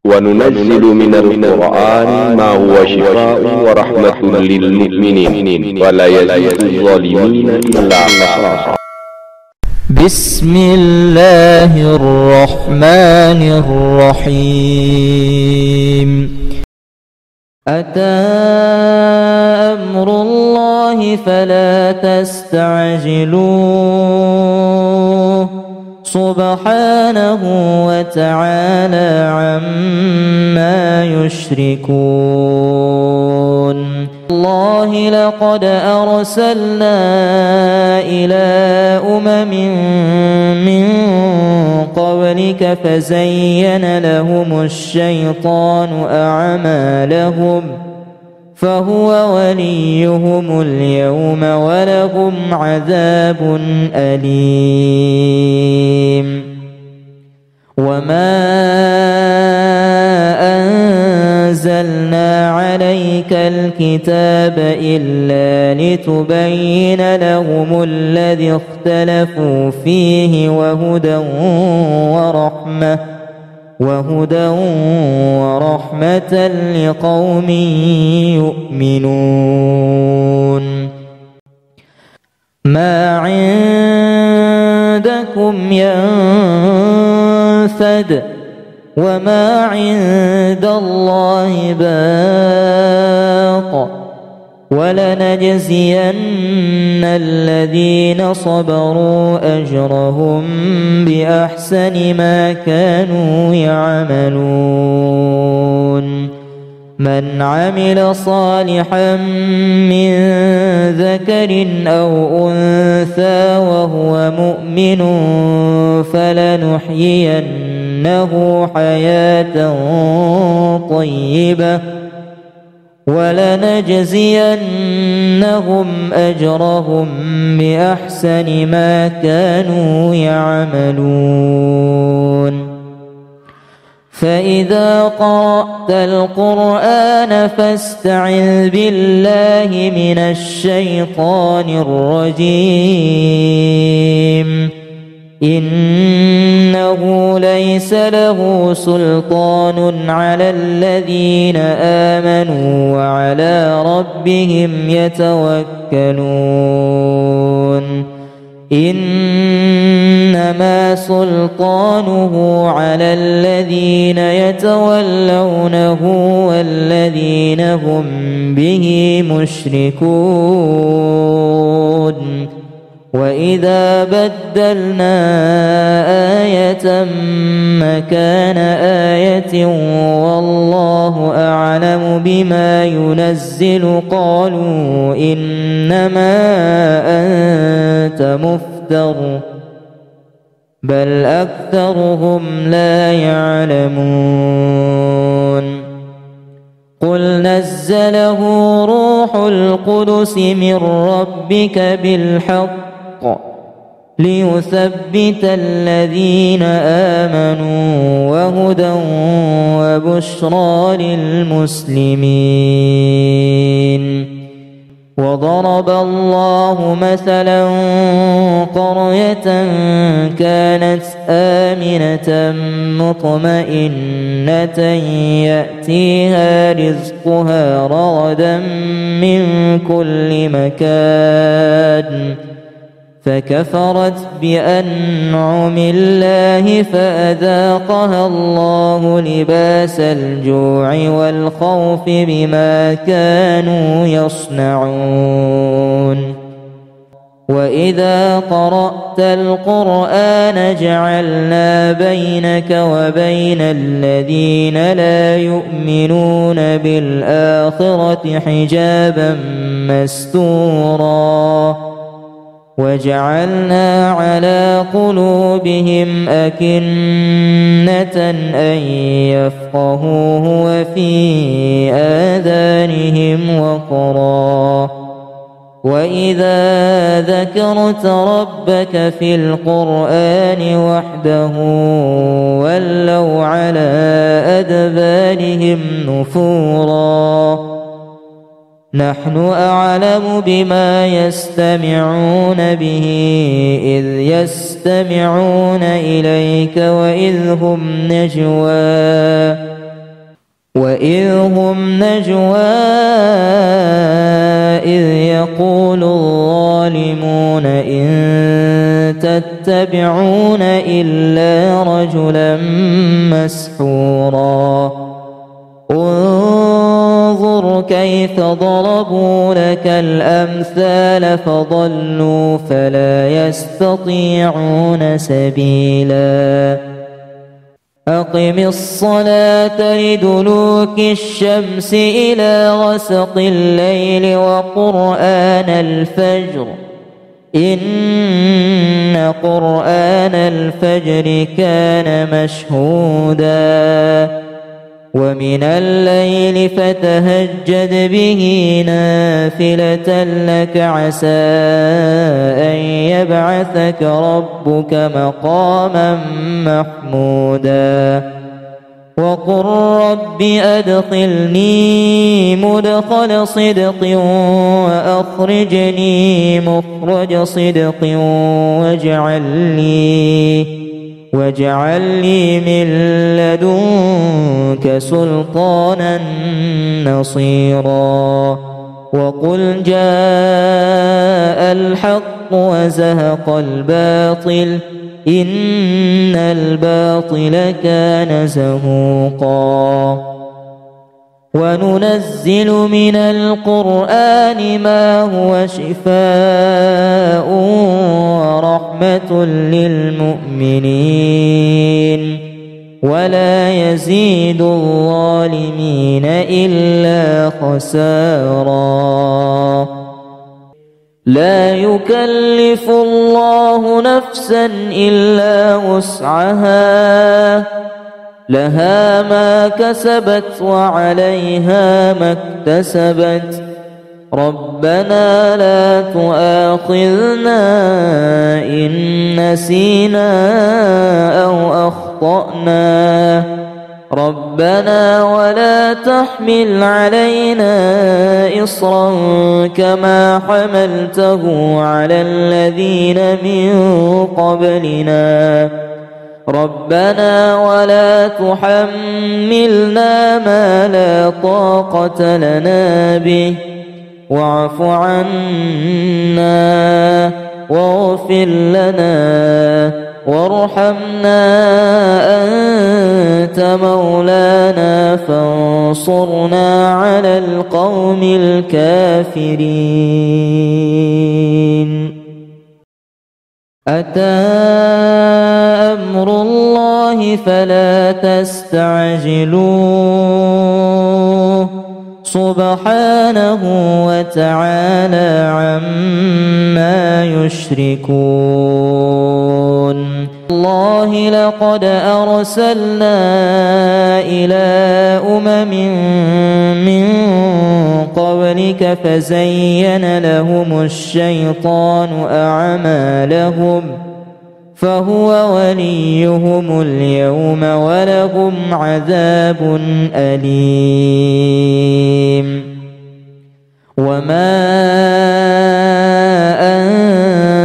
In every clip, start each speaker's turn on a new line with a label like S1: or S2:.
S1: وننزل من القرآن ما هو شفاء ورحمة للمؤمنين ولا يزيد الظالمين إلا خسارا.
S2: بسم الله الرحمن الرحيم. أتى أمر الله فلا تستعجلوه سبحانه وتعالى عما يشركون. الله لقد أرسلنا إلى أمم من قبلك فزين لهم الشيطان أعمالهم فهو وليهم اليوم ولهم عذاب أليم. وما أنزلنا عليك الكتاب إلا لتبين لهم الذي اختلفوا فيه وهدى ورحمة لقوم يؤمنون. ما عندكم ينفد وما عند الله باق ولنجزين الذين صبروا أجرهم بأحسن ما كانوا يعملون. من عمل صالحا من ذكر أو أنثى وهو مؤمن فلنحيينه حياة طيبة ولنجزينهم أجرهم بأحسن ما كانوا يعملون. فإذا قرأت القرآن فاستعذ بالله من الشيطان الرجيم. إنه ليس له سلطان على الذين آمنوا وعلى ربهم يتوكلون. إنما سلطانه على الذين يتولونه والذين هم به مشركون. وإذا بدلنا آية مكان آية والله أعلم بما ينزل قالوا إنما أنت مفتر بل أكثرهم لا يعلمون. قل نزله روح القدس من ربك بالحق ليثبت الذين آمنوا وهدى وبشرى للمسلمين. وضرب الله مثلا قرية كانت آمنة مطمئنة يأتيها رزقها رغدا من كل مكان فكفرت بأنعم الله فأذاقها الله لباس الجوع والخوف بما كانوا يصنعون. وإذا قرأت القرآن جعلنا بينك وبين الذين لا يؤمنون بالآخرة حجابا مستورا وجعلنا على قلوبهم أكنة أن يفقهوه وفي آذانهم وقرا. وإذا ذكرت ربك في القرآن وحده ولوا على أدبارهم نفورا. نحن أعلم بما يستمعون به إذ يستمعون إليك وإذ هم نجوى وإذ هم نجوى إذ يقول الظالمون إن تتبعون إلا رجلا مسحورا انظر كيف ضربوا لك الأمثال فضلوا فلا يستطيعون سبيلا أقم الصلاة لدلوك الشمس إلى غسق الليل وقرآن الفجر إن قرآن الفجر كان مشهودا ومن الليل فتهجد به نافلة لك عسى أن يبعثك ربك مقاما محمودا وقل رب أدخلني مدخل صدق وأخرجني مخرج صدق واجعل لي من لدنك سلطانا نصيرا وقل جاء الحق وزهق الباطل إن الباطل كان زهوقا وننزل من القرآن ما هو شفاء ورحمة للمؤمنين ولا يزيد الظالمين إلا خسارا لا يكلف الله نفسا إلا وسعها لها ما كسبت وعليها ما اكتسبت ربنا لا تؤاخذنا إن نسينا أو أخطأنا ربنا ولا تحمل علينا إصرا كما حملته على الذين من قبلنا ربنا ولا تحملنا ما لا طاقة لنا به واعف عنا واغفر لنا وارحمنا أنت مولانا فانصرنا على القوم الكافرين أتى أمر الله فلا تستعجلوه سبحانه وتعالى عما يشركون الله لقد أرسلنا إلى من قبلك فزين لهم الشيطان أعمالهم فهو وليهم اليوم ولهم عذاب أليم وما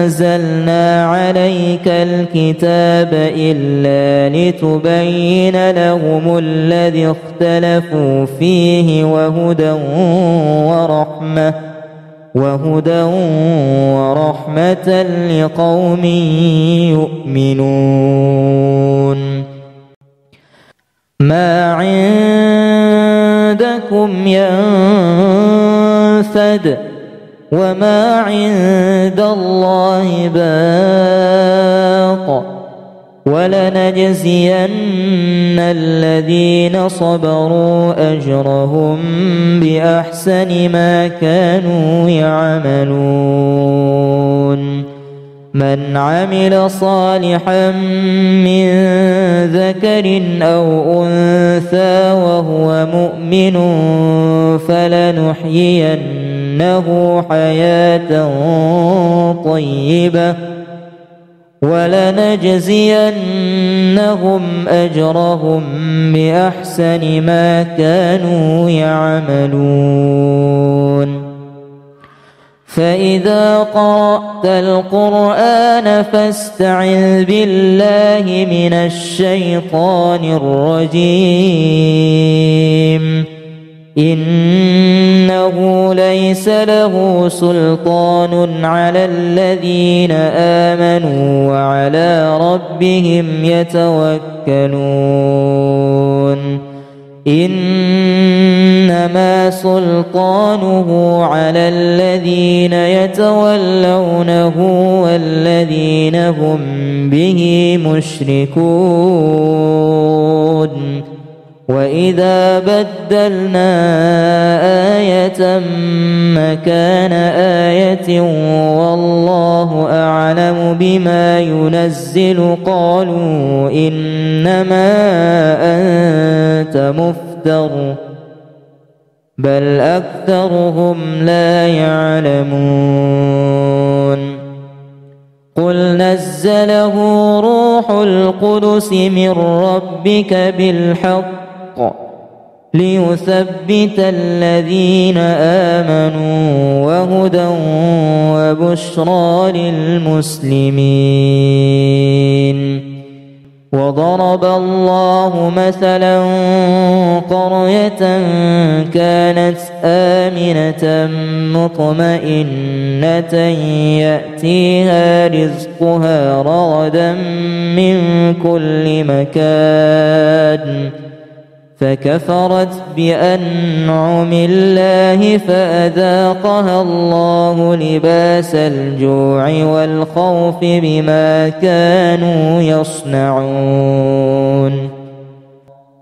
S2: أنزلنا عليك الكتاب إلا لتبين لهم الذي اختلفوا فيه وهدى ورحمة لقوم يؤمنون ما عندكم ينفد وما عند الله باق ولنجزين الذين صبروا أجرهم بأحسن ما كانوا يعملون من عمل صالحا من ذكر أو أنثى وهو مؤمن فلنحيينه حياة طيبة ولنجزينهم أجرهم بأحسن ما كانوا يعملون فإذا قرأت القرآن فاستعذ بالله من الشيطان الرجيم إنه ليس له سلطان على الذين آمنوا وعلى ربهم يتوكلون إنما سلطانه على الذين يتولونه والذين هم به مشركون وإذا بدلنا آية مكان آية والله أعلم بما ينزل قالوا إنما أنت مفتر بل أكثرهم لا يعلمون قل نزله روح القدس من ربك بالحق ليثبت الذين آمنوا وهدى وبشرى للمسلمين وضرب الله مثلا قرية كانت آمنة مطمئنة يأتيها رزقها رغدا من كل مكان فكفرت بأنعم الله فأذاقها الله لباس الجوع والخوف بما كانوا يصنعون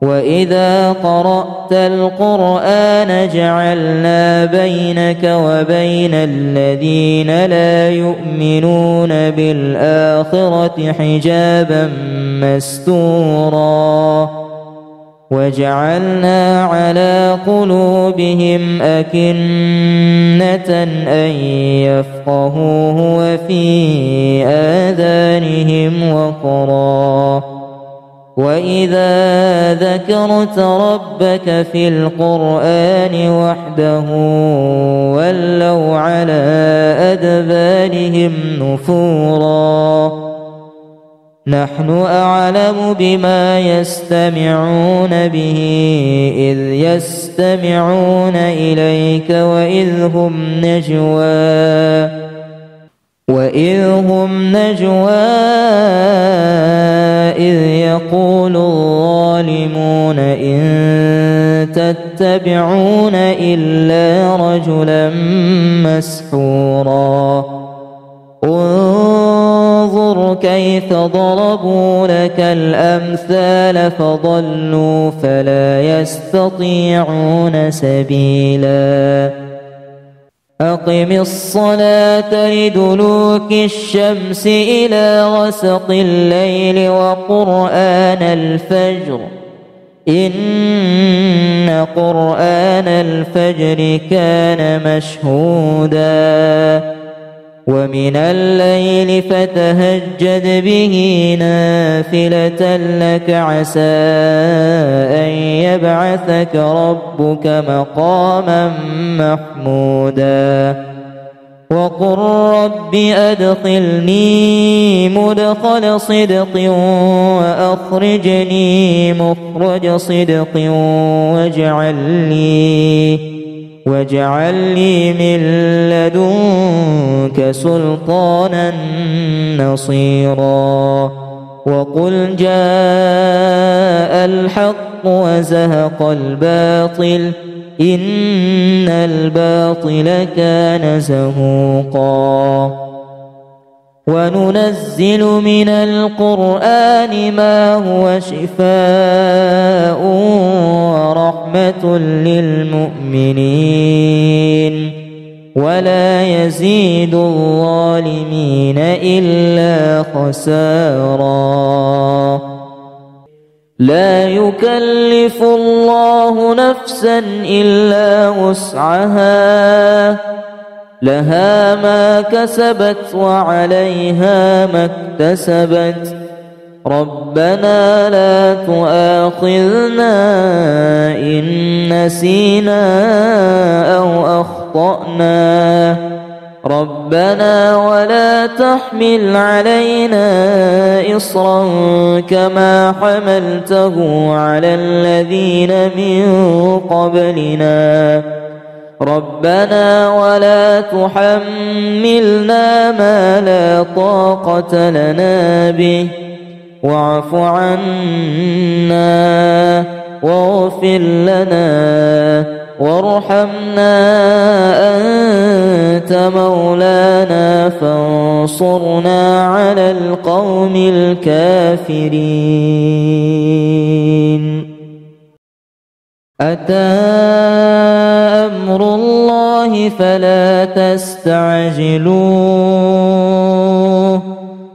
S2: وإذا قرأت القرآن جعلنا بينك وبين الذين لا يؤمنون بالآخرة حجابا مستورا وجعلنا على قلوبهم أكنة أن يفقهوه وفي آذانهم وقرا وإذا ذكرت ربك في القرآن وحده ولوا على أدبارهم نفورا نحن أعلم بما يستمعون به إذ يستمعون إليك وإذ هم نجوى إذ يقول الظالمون إن تتبعون إلا رجلا مسحورا انظر كيف ضربوا لك الأمثال فضلوا فلا يستطيعون سبيلا أقم الصلاة لدلوك الشمس إلى غسق الليل وقرآن الفجر إن قرآن الفجر كان مشهودا ومن الليل فتهجد به نافلة لك عسى أن يبعثك ربك مقاما محمودا وقل رب أدخلني مدخل صدق وأخرجني مخرج صدق واجعل لي من لدنك سلطانا نصيرا وقل جاء الحق وزهق الباطل إن الباطل كان زهوقا وننزل من القرآن ما هو شفاء ورحمة للمؤمنين ولا يزيد الظالمين إلا خسارا لا يكلف الله نفسا إلا وسعها لها ما كسبت وعليها ما اكتسبت ربنا لا تؤاخذنا إن نسينا أو أخطأنا ربنا ولا تحمل علينا إصرا كما حملته على الذين من قبلنا ربنا ولا تحملنا ما لا طاقة لنا به واعف عنا واغفر لنا وارحمنا أنت مولانا فانصرنا على القوم الكافرين. أتى أمر الله فلا تستعجلوه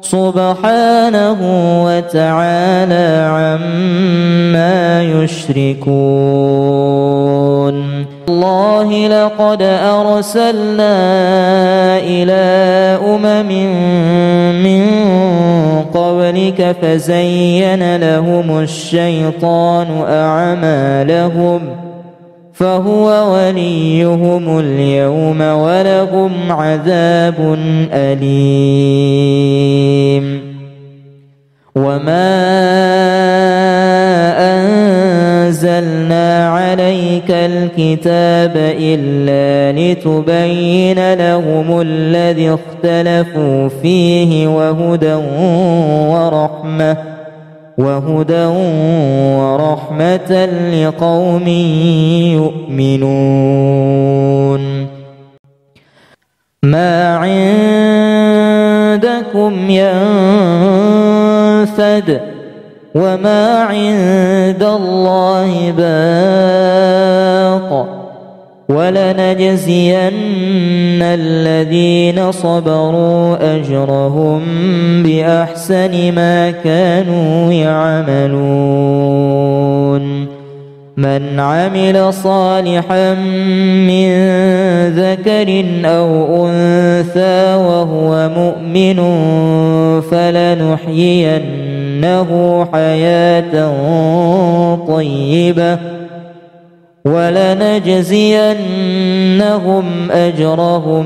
S2: سبحانه وتعالى عما يشركون. الله لقد أرسلنا إلى من قبلك فزين لهم الشيطان أعمالهم فهو وليهم اليوم ولهم عذاب أليم. وما أنزلنا عليك الكتاب إلا لتبين لهم الذي اختلفوا فيه وهدى ورحمة لقوم يؤمنون. ما عندكم ينفد وما عند الله باق ولنجزين الذين صبروا أجرهم بأحسن ما كانوا يعملون. من عمل صالحا من ذكر أو أنثى وهو مؤمن فلنحيينه حياة طيبة ولنجزينهم أجرهم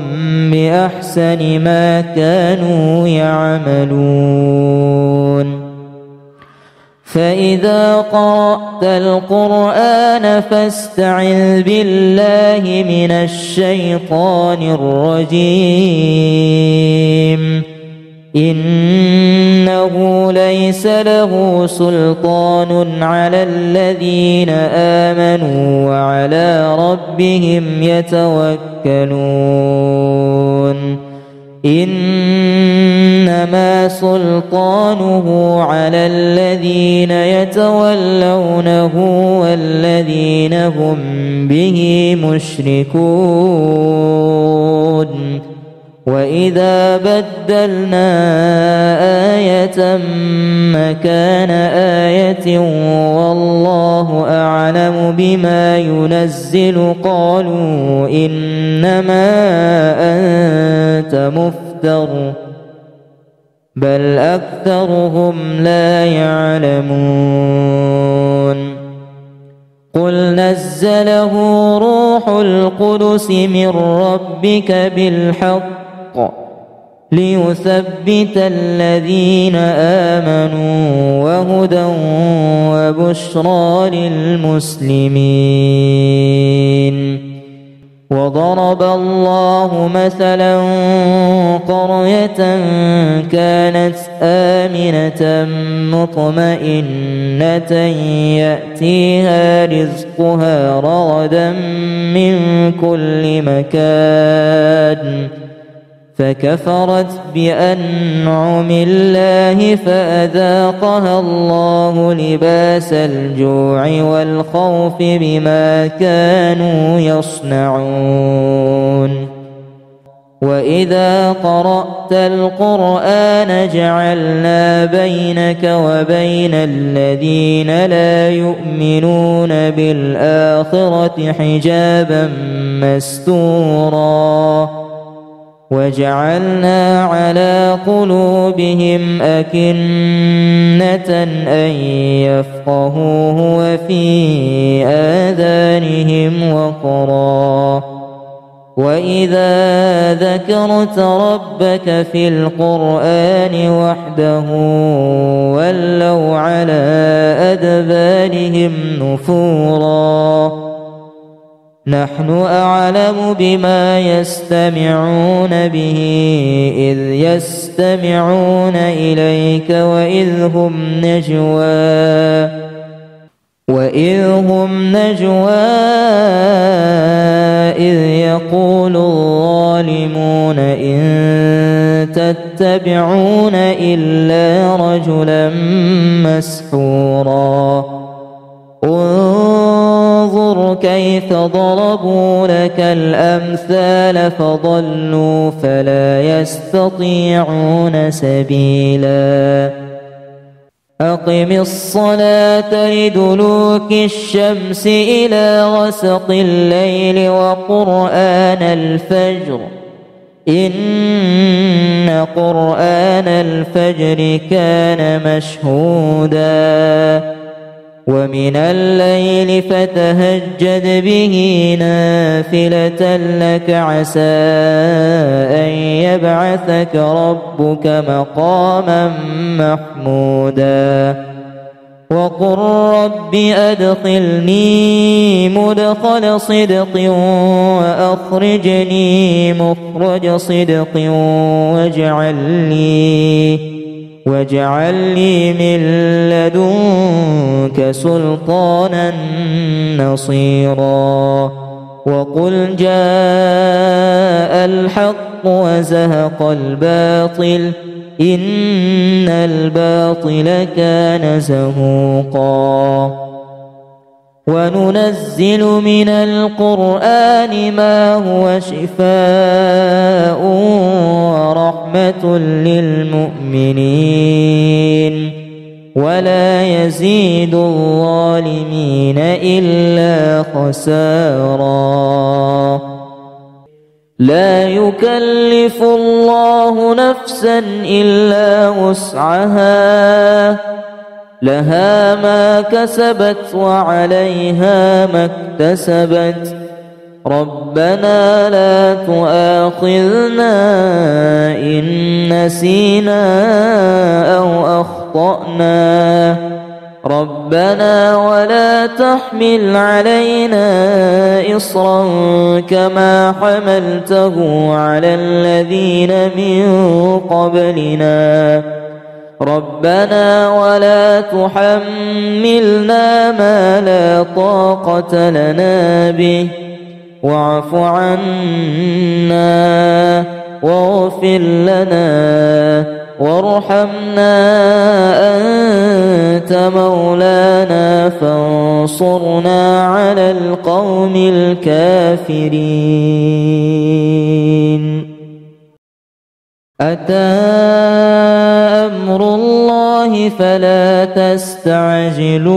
S2: بأحسن ما كانوا يعملون. فإذا قرأت القرآن فاستعذ بالله من الشيطان الرجيم إنه ليس له سلطان على الذين آمنوا وعلى ربهم يتوكلون. إنما سلطانه على الذين يتولونه والذين هم به مشركون. وإذا بدلنا آية مكان آية والله أعلم بما ينزل قالوا إنما أنت مفتر بل أكثرهم لا يعلمون. قل نزله روح القدس من ربك بالحق ليثبت الذين آمنوا وهدى وبشرى للمسلمين. وضرب الله مثلا قرية كانت آمنة مطمئنة يأتيها رزقها رغدا من كل مكان فكفرت بأنعم الله فأذاقها الله لباس الجوع والخوف بما كانوا يصنعون. وإذا قرأت القرآن جعلنا بينك وبين الذين لا يؤمنون بالآخرة حجابا مستورا وجعلنا على قلوبهم أكنة أن يفقهوه وفي آذانهم وقرا وإذا ذكرت ربك في القرآن وحده ولوا على أدبارهم نفورا نحن أعلم بما يستمعون به إذ يستمعون إليك وإذ هم نجوى إذ يقول الظالمون إن تتبعون إلا رجلا مسحورا انظر كيف ضربوا لك الأمثال فضلوا فلا يستطيعون سبيلا أقم الصلاة لدلوك الشمس إلى غسق الليل وقرآن الفجر إن قرآن الفجر كان مشهودا ومن الليل فتهجد به نافلة لك عسى أن يبعثك ربك مقاما محمودا وقل رب أدخلني مدخل صدق وأخرجني مخرج صدق واجعل لي من لدنك سلطانا نصيرا وقل جاء الحق وزهق الباطل إن الباطل كان زهوقا وننزل من القرآن ما هو شفاء ورحمة للمؤمنين ولا يزيد الظالمين إلا خسارا لا يكلف الله نفسا إلا وسعها لها ما كسبت وعليها ما اكتسبت ربنا لا تؤاخذنا إن نسينا أو أخطأنا ربنا ولا تحمل علينا إصرا كما حملته على الذين من قبلنا ربنا ولا تحملنا ما لا طاقة لنا به واعف عنا واغفر لنا وارحمنا أنت مولانا فانصرنا على القوم الكافرين أتى أمر الله فلا تستعجلوه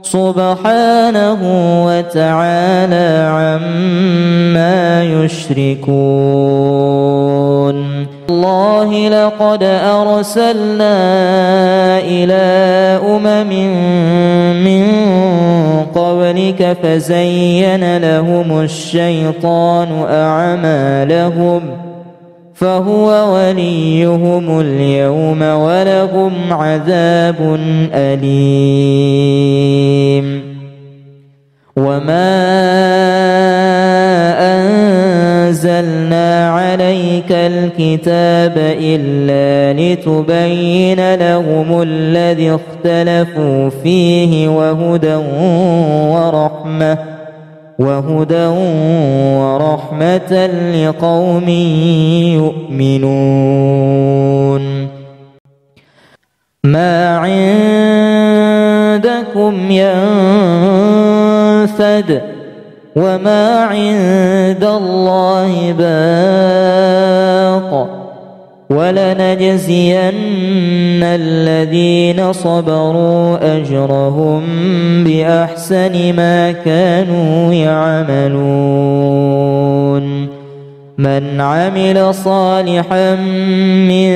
S2: سبحانه وتعالى عما يشركون الله لقد أرسلنا إلى من قبلك فزين لهم الشيطان أعمالهم فهو وليهم اليوم ولهم عذاب أليم وما أنزلنا عليك الكتاب إلا لتبين لهم الذي اختلفوا فيه وهدى ورحمة لقوم يؤمنون ما عندكم ينفد وما عند الله باق ولنجزين الذين صبروا أجرهم بأحسن ما كانوا يعملون من عمل صالحا من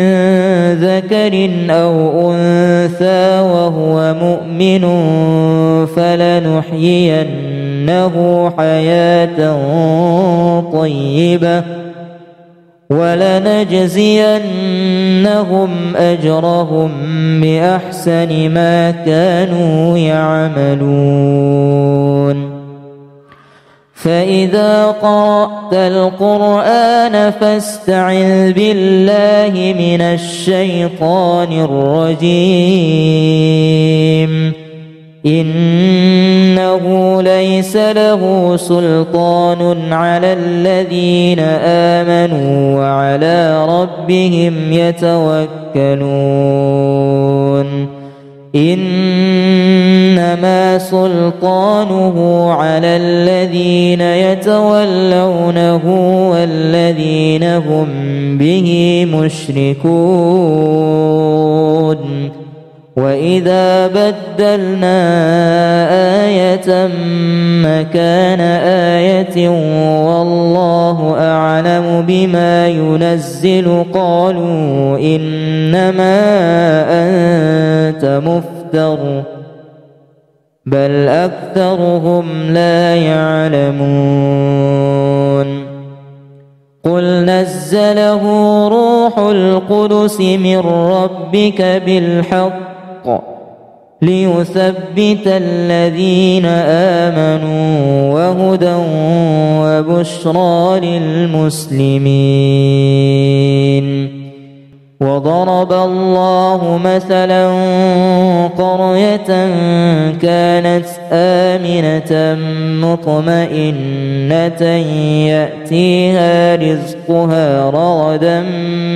S2: ذكر أو أنثى وهو مؤمن فلنحيينه حياة طيبة ولنجزينهم أجرهم بأحسن ما كانوا يعملون. فإذا قرأت القرآن فاستعذ بالله من الشيطان الرجيم إنه ليس له سلطان على الذين آمنوا وعلى ربهم يتوكلون إنما سلطانه على الذين يتولونه والذين هم به مشركون. وإذا بدلنا آية مكان آية والله أعلم بما ينزل قالوا إنما أنت مفتر بل أكثرهم لا يعلمون. قل نزله روح القدس من ربك بالحق ليثبت الذين آمنوا وهدى وبشرى للمسلمين. وضرب الله مثلا قرية كانت آمنة مطمئنة يأتيها رزقها رغدا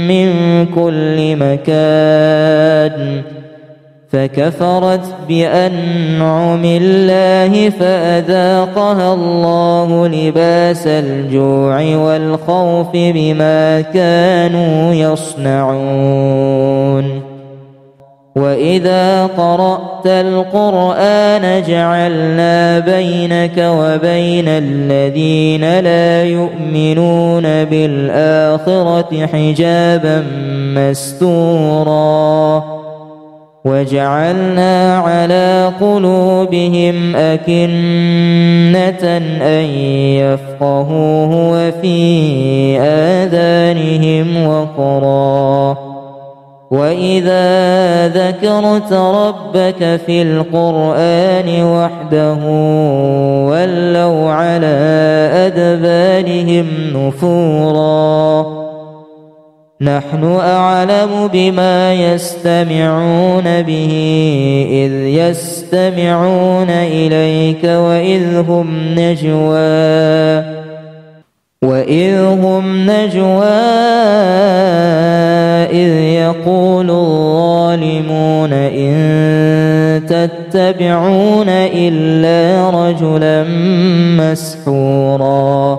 S2: من كل مكان فكفرت بأنعم الله فأذاقها الله لباس الجوع والخوف بما كانوا يصنعون. وإذا قرأت القرآن جعلنا بينك وبين الذين لا يؤمنون بالآخرة حجابا مستورا وجعلنا على قلوبهم أكنة أن يفقهوه وفي آذانهم وقرا وإذا ذكرت ربك في القرآن وحده ولوا على أدبارهم نفورا. نحن أعلم بما يستمعون به إذ يستمعون إليك وإذ هم نجوى إذ يقول الظالمون إن تتبعون إلا رجلا مسحورا.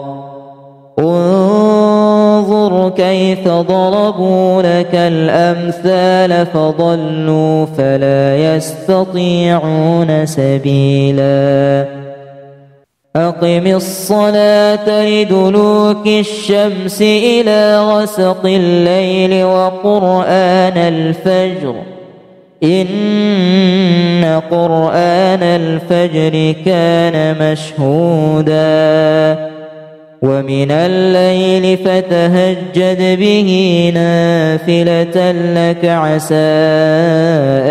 S2: انظر كيف ضربوا لك الأمثال فضلوا فلا يستطيعون سبيلا. أقم الصلاة لدلوك الشمس إلى غسق الليل وقرآن الفجر إن قرآن الفجر كان مشهودا. ومن الليل فتهجد به نافلة لك عسى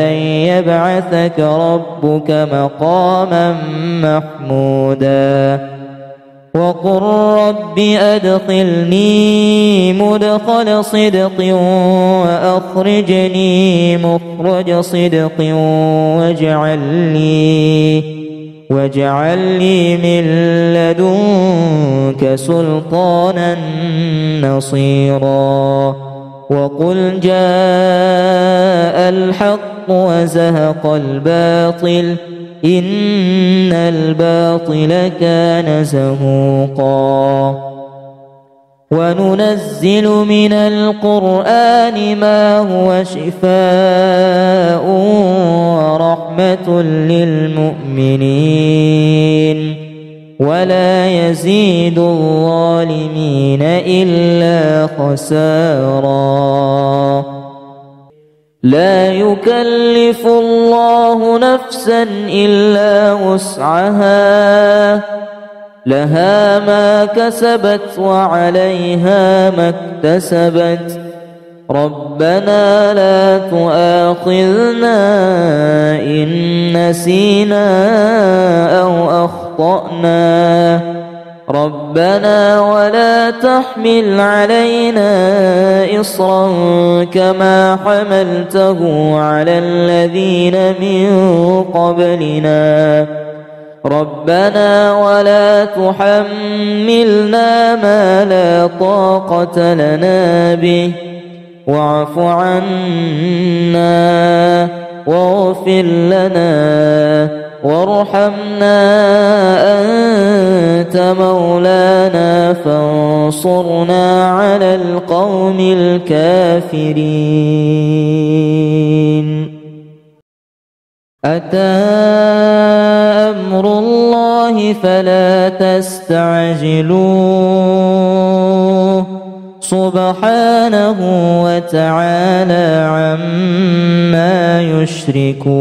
S2: أن يبعثك ربك مقاما محمودا. وقل رب أدخلني مدخل صدق وأخرجني مخرج صدق واجعل لي من لدنك سلطانا نصيرا. وقل جاء الحق وزهق الباطل إن الباطل كان زهوقا. وننزل من القرآن ما هو شفاء ورحمة للمؤمنين ولا يزيد الظالمين إلا خسارا. لا يكلف الله نفسا إلا وسعها لها ما كسبت وعليها ما اكتسبت ربنا لا تؤاخذنا إن نسينا أو أخطأنا ربنا ولا تحمل علينا إصرا كما حملته على الذين من قبلنا ربنا ولا تحملنا ما لا طاقة لنا به واعف عنا واغفر لنا وارحمنا أنت مولانا فانصرنا على القوم الكافرين أتى أمر الله فلا تستعجلوه سبحانه وتعالى عما يشركون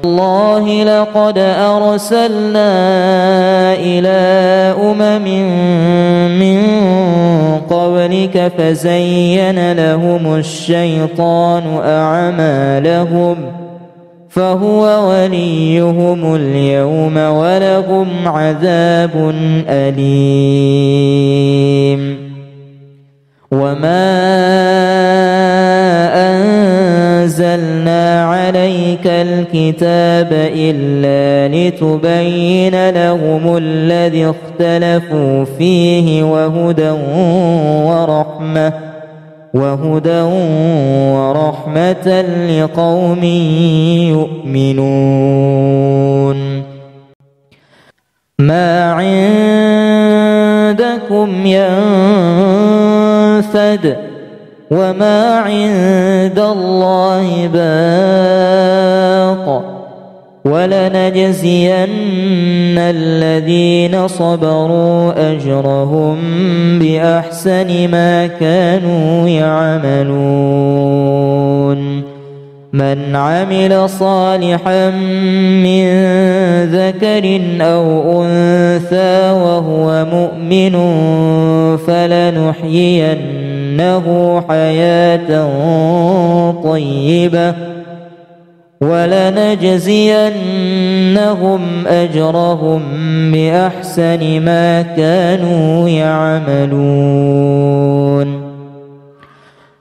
S2: الله لقد أرسلنا إلى من قبلك فزين لهم الشيطان أعمالهم فهو وليهم اليوم ولهم عذاب أليم وما أنزلنا عليك الكتاب إلا لتبين لهم الذي اختلفوا فيه وهدى ورحمة لقوم يؤمنون ما عندكم ينفد وما عند الله باق ولنجزين الذين صبروا أجرهم بأحسن ما كانوا يعملون من عمل صالحا من ذكر أو أنثى وهو مؤمن فلنحيينه حياة طيبة ولنجزينهم أجرهم بأحسن ما كانوا يعملون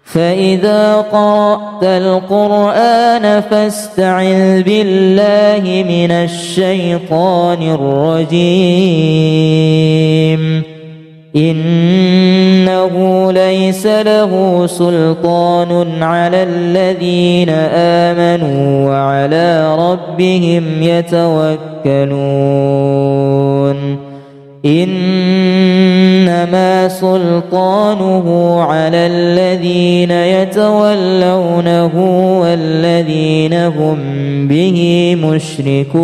S2: فإذا قرأت القرآن فاستعذ بالله من الشيطان الرجيم إنه ليس له سلطان على الذين آمنوا وعلى ربهم يتوكلون إنما سلطانه على الذين يتولونه والذين هم به مشركون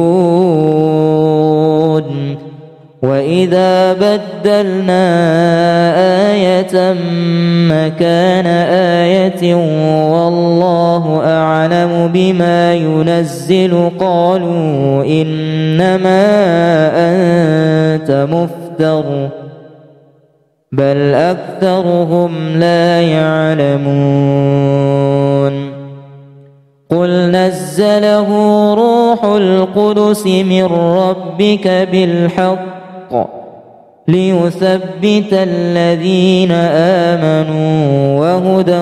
S2: وإذا بدلنا آية مكان آية والله أعلم بما ينزل قالوا إنما أنت مفتر بل أكثرهم لا يعلمون قل نزله روح القدس من ربك بالحق ليثبت الذين آمنوا وهدى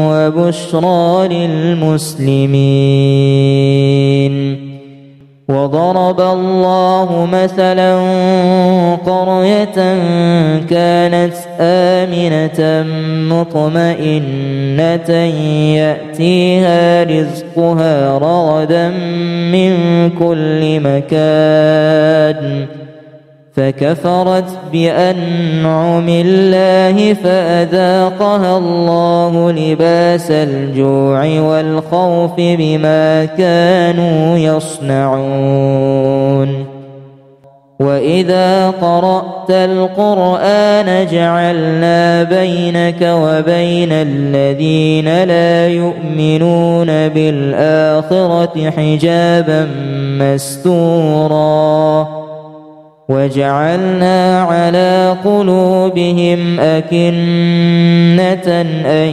S2: وبشرى للمسلمين وضرب الله مثلا قرية كانت آمنة مطمئنة يأتيها رزقها رغدا من كل مكان فكفرت بأنعم الله فأذاقها الله لباس الجوع والخوف بما كانوا يصنعون وإذا قرأت القرآن جعلنا بينك وبين الذين لا يؤمنون بالآخرة حجابا مستورا وجعلنا على قلوبهم أكنة أن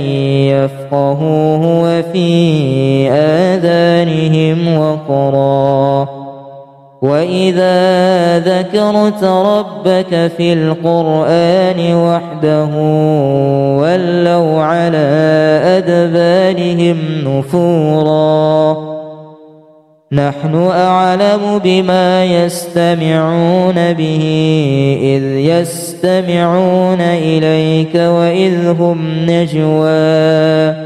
S2: يفقهوه وفي آذانهم وقرا وإذا ذكرت ربك في القرآن وحده ولوا على أدبارهم نفورا نحن أعلم بما يستمعون به إذ يستمعون إليك وإذ هم نجوى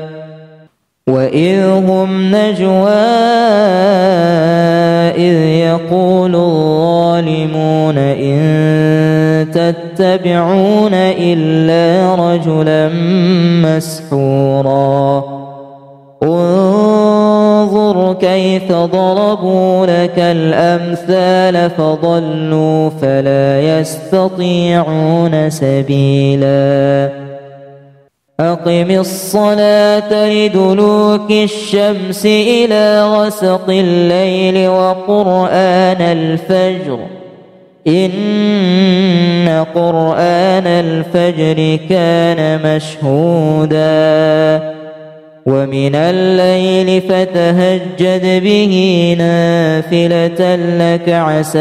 S2: إذ يقول الظالمون إن تتبعون إلا رجلا مسحورا انظر كيف ضربوا لك الأمثال فضلوا فلا يستطيعون سبيلا أقم الصلاة لدلوك الشمس إلى غسق الليل وقرآن الفجر إن قرآن الفجر كان مشهودا ومن الليل فتهجد به نافلة لك عسى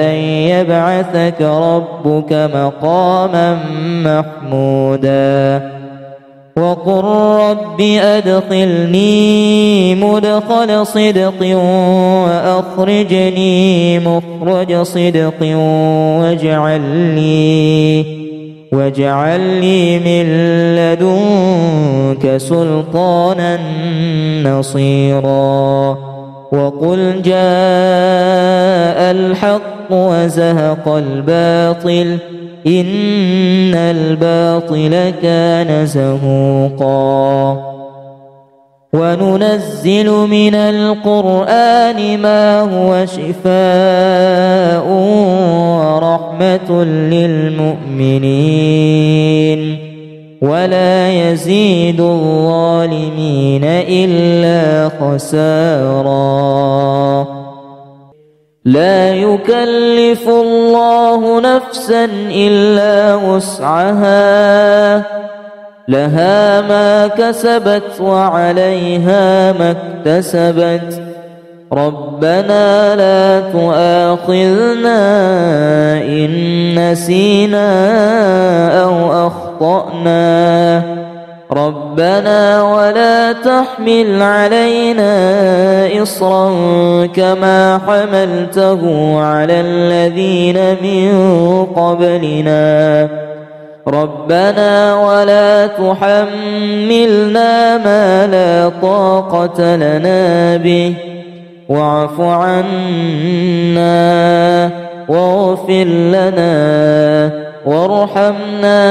S2: أن يبعثك ربك مقاما محمودا وقل رب أدخلني مدخل صدق وأخرجني مخرج صدق واجعل لي من لدنك سلطانا نصيرا وقل جاء الحق وزهق الباطل إن الباطل كان زهوقا وننزل من القرآن ما هو شفاء ورحمة للمؤمنين ولا يزيد الظالمين إلا خسارا لا يكلف الله نفسا إلا وسعها لها ما كسبت وعليها ما اكتسبت ربنا لا تؤاخذنا إن نسينا أو أخطأنا ربنا ولا تحمل علينا إصرا كما حملته على الذين من قبلنا ربنا ولا تحملنا ما لا طاقة لنا به واعف عنا واغفر لنا وارحمنا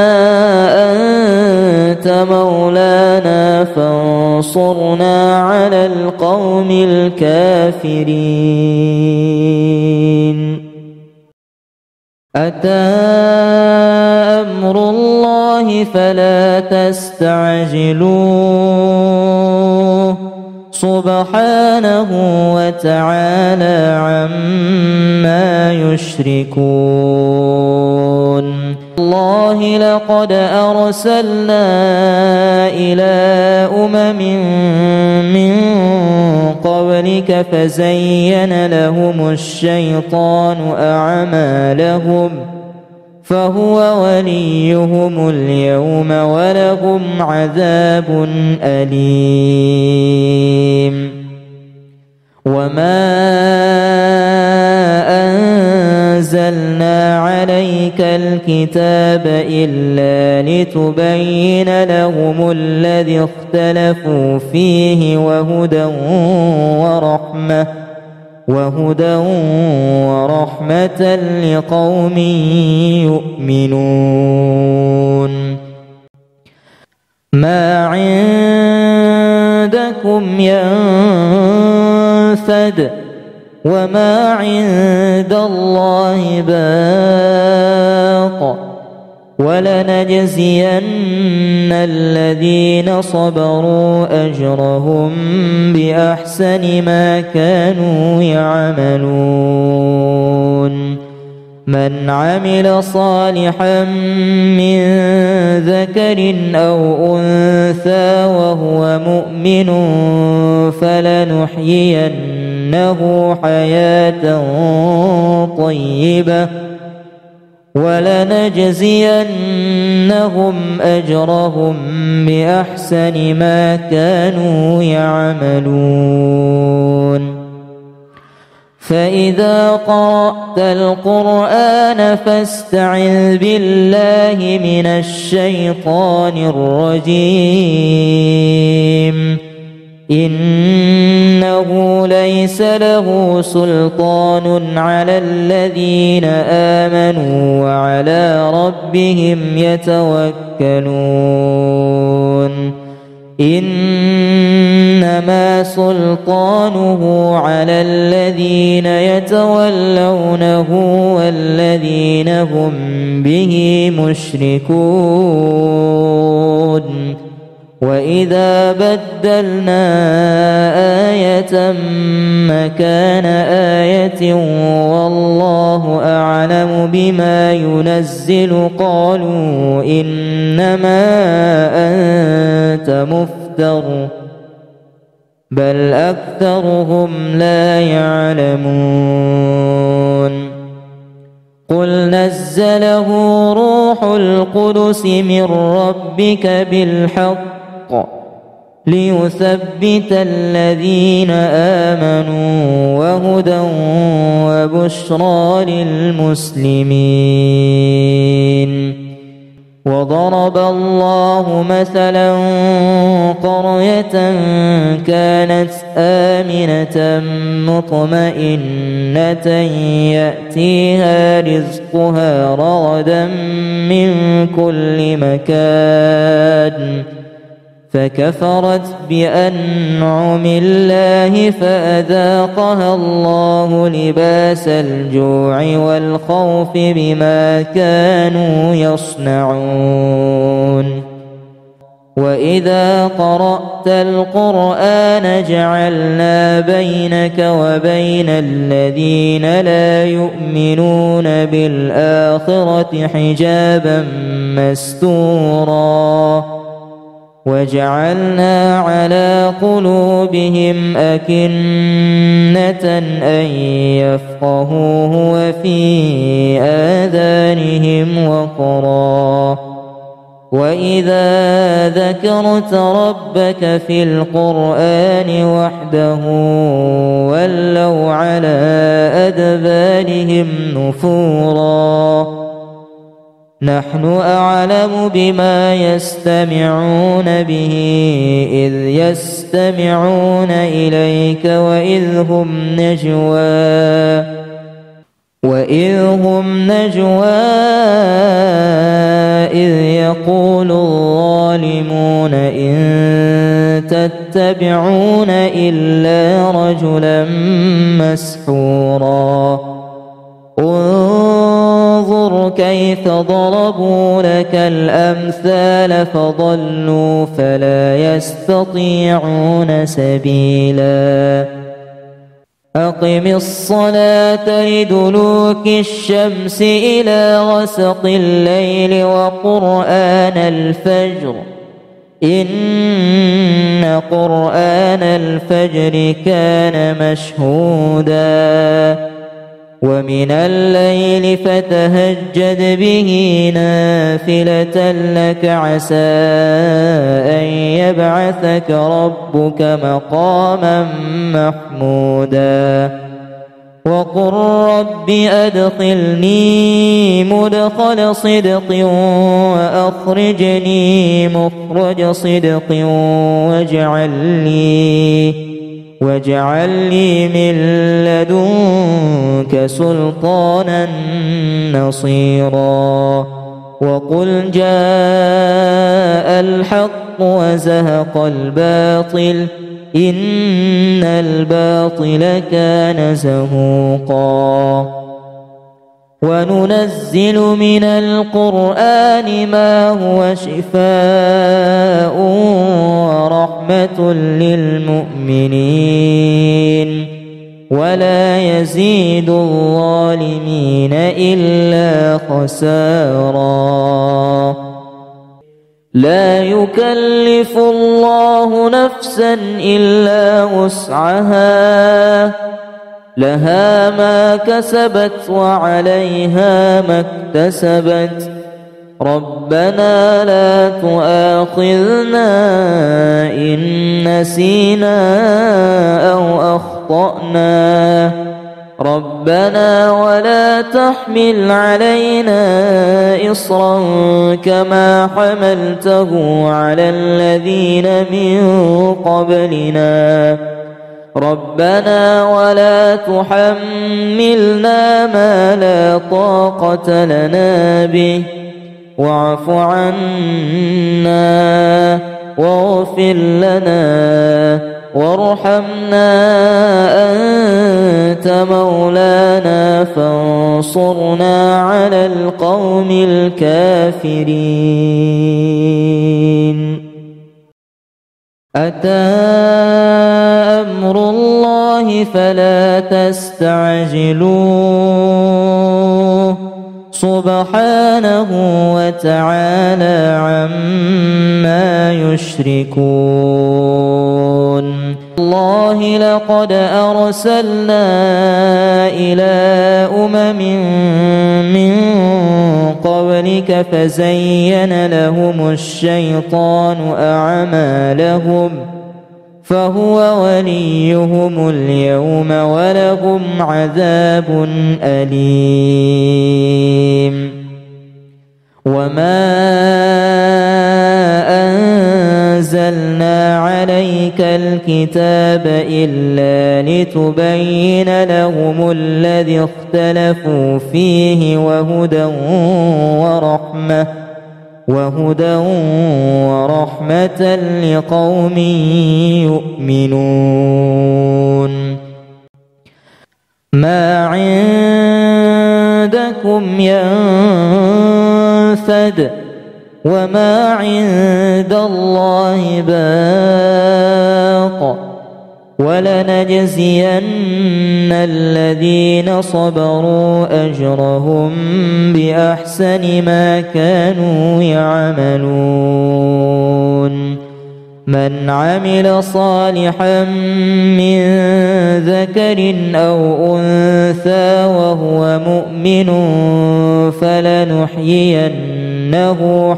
S2: أنت مولانا فانصرنا على القوم الكافرين أتى أمر الله فلا تستعجلوه سبحانه وتعالى عما يشركون الله لقد أرسلنا إلى من قبلك فزين لهم الشيطان أعمالهم فهو وليهم اليوم ولهم عذاب أليم وما أنزلنا عليك الكتاب إلا لتبين لهم الذي اختلفوا فيه وهدى ورحمة لقوم يؤمنون ما عندكم ينفد وما عند الله باق ولنجزين الذين صبروا أجرهم بأحسن ما كانوا يعملون من عمل صالحا من ذكر أو أنثى وهو مؤمن فلنحيينه حياة طيبة ولنجزينهم أجرهم بأحسن ما كانوا يعملون فإذا قرأت القرآن فاستعذ بالله من الشيطان الرجيم إنه ليس له سلطان على الذين آمنوا وعلى ربهم يتوكلون إنما سلطانه على الذين يتولونه والذين هم به مشركون وإذا بدلنا آية مكان آية والله أعلم بما ينزل قالوا إنما أنت مفتر بل أكثرهم لا يعلمون قل نزله روح القدس من ربك بالحق ليثبت الذين آمنوا وهدى وبشرى للمسلمين وضرب الله مثلا قرية كانت آمنة مطمئنة يأتيها رزقها رغدا من كل مكان فكفرت بأنعم الله فأذاقها الله لباس الجوع والخوف بما كانوا يصنعون وإذا قرأت القرآن جعلنا بينك وبين الذين لا يؤمنون بالآخرة حجابا مستورا وجعلنا على قلوبهم أكنة أن يفقهوه وفي آذانهم وقرا وإذا ذكرت ربك في القرآن وحده ولوا على أدبارهم نفورا نحن أعلم بما يستمعون به إذ يستمعون إليك وإذ هم نجوى إذ يقول الظالمون إن تتبعون إلا رجلا مسحورا انظر كيف ضربوا لك الأمثال فضلوا فلا يستطيعون سبيلا أقم الصلاة لدلوك الشمس إلى غسق الليل وقرآن الفجر إن قرآن الفجر كان مشهودا ومن الليل فتهجد به نافلة لك عسى أن يبعثك ربك مقاما محمودا وقل رب أدخلني مدخل صدق وأخرجني مخرج صدق واجعل لي من لدنك سلطانا نصيرا وقل جاء الحق وزهق الباطل إن الباطل كان زهوقا وننزل من القرآن ما هو شفاء ورحمة للمؤمنين ولا يزيد الظالمين إلا خسارا لا يكلف الله نفسا إلا وسعها لها ما كسبت وعليها ما اكتسبت ربنا لا تؤاخذنا إن نسينا أو أخطأنا ربنا ولا تحمل علينا إصرا كما حملته على الذين من قبلنا ربنا ولا تحملنا ما لا طاقة لنا به واعف عنا واغفر لنا وارحمنا أنت مولانا فانصرنا على القوم الكافرين أتى أمر الله فلا تستعجلوه سبحانه وتعالى عما يشركون الله لقد أرسلنا إلى من قبلك فزين لهم الشيطان أعمالهم فهو وليهم اليوم ولهم عذاب أليم وما أنزلنا عليك الكتاب إلا لتبين لهم الذي اختلفوا فيه وهدى ورحمة لقوم يؤمنون ما عندكم ينفد وما عند الله باق ولنجزين الذين صبروا أجرهم بأحسن ما كانوا يعملون من عمل صالحا من ذكر أو أنثى وهو مؤمن فلنحيينه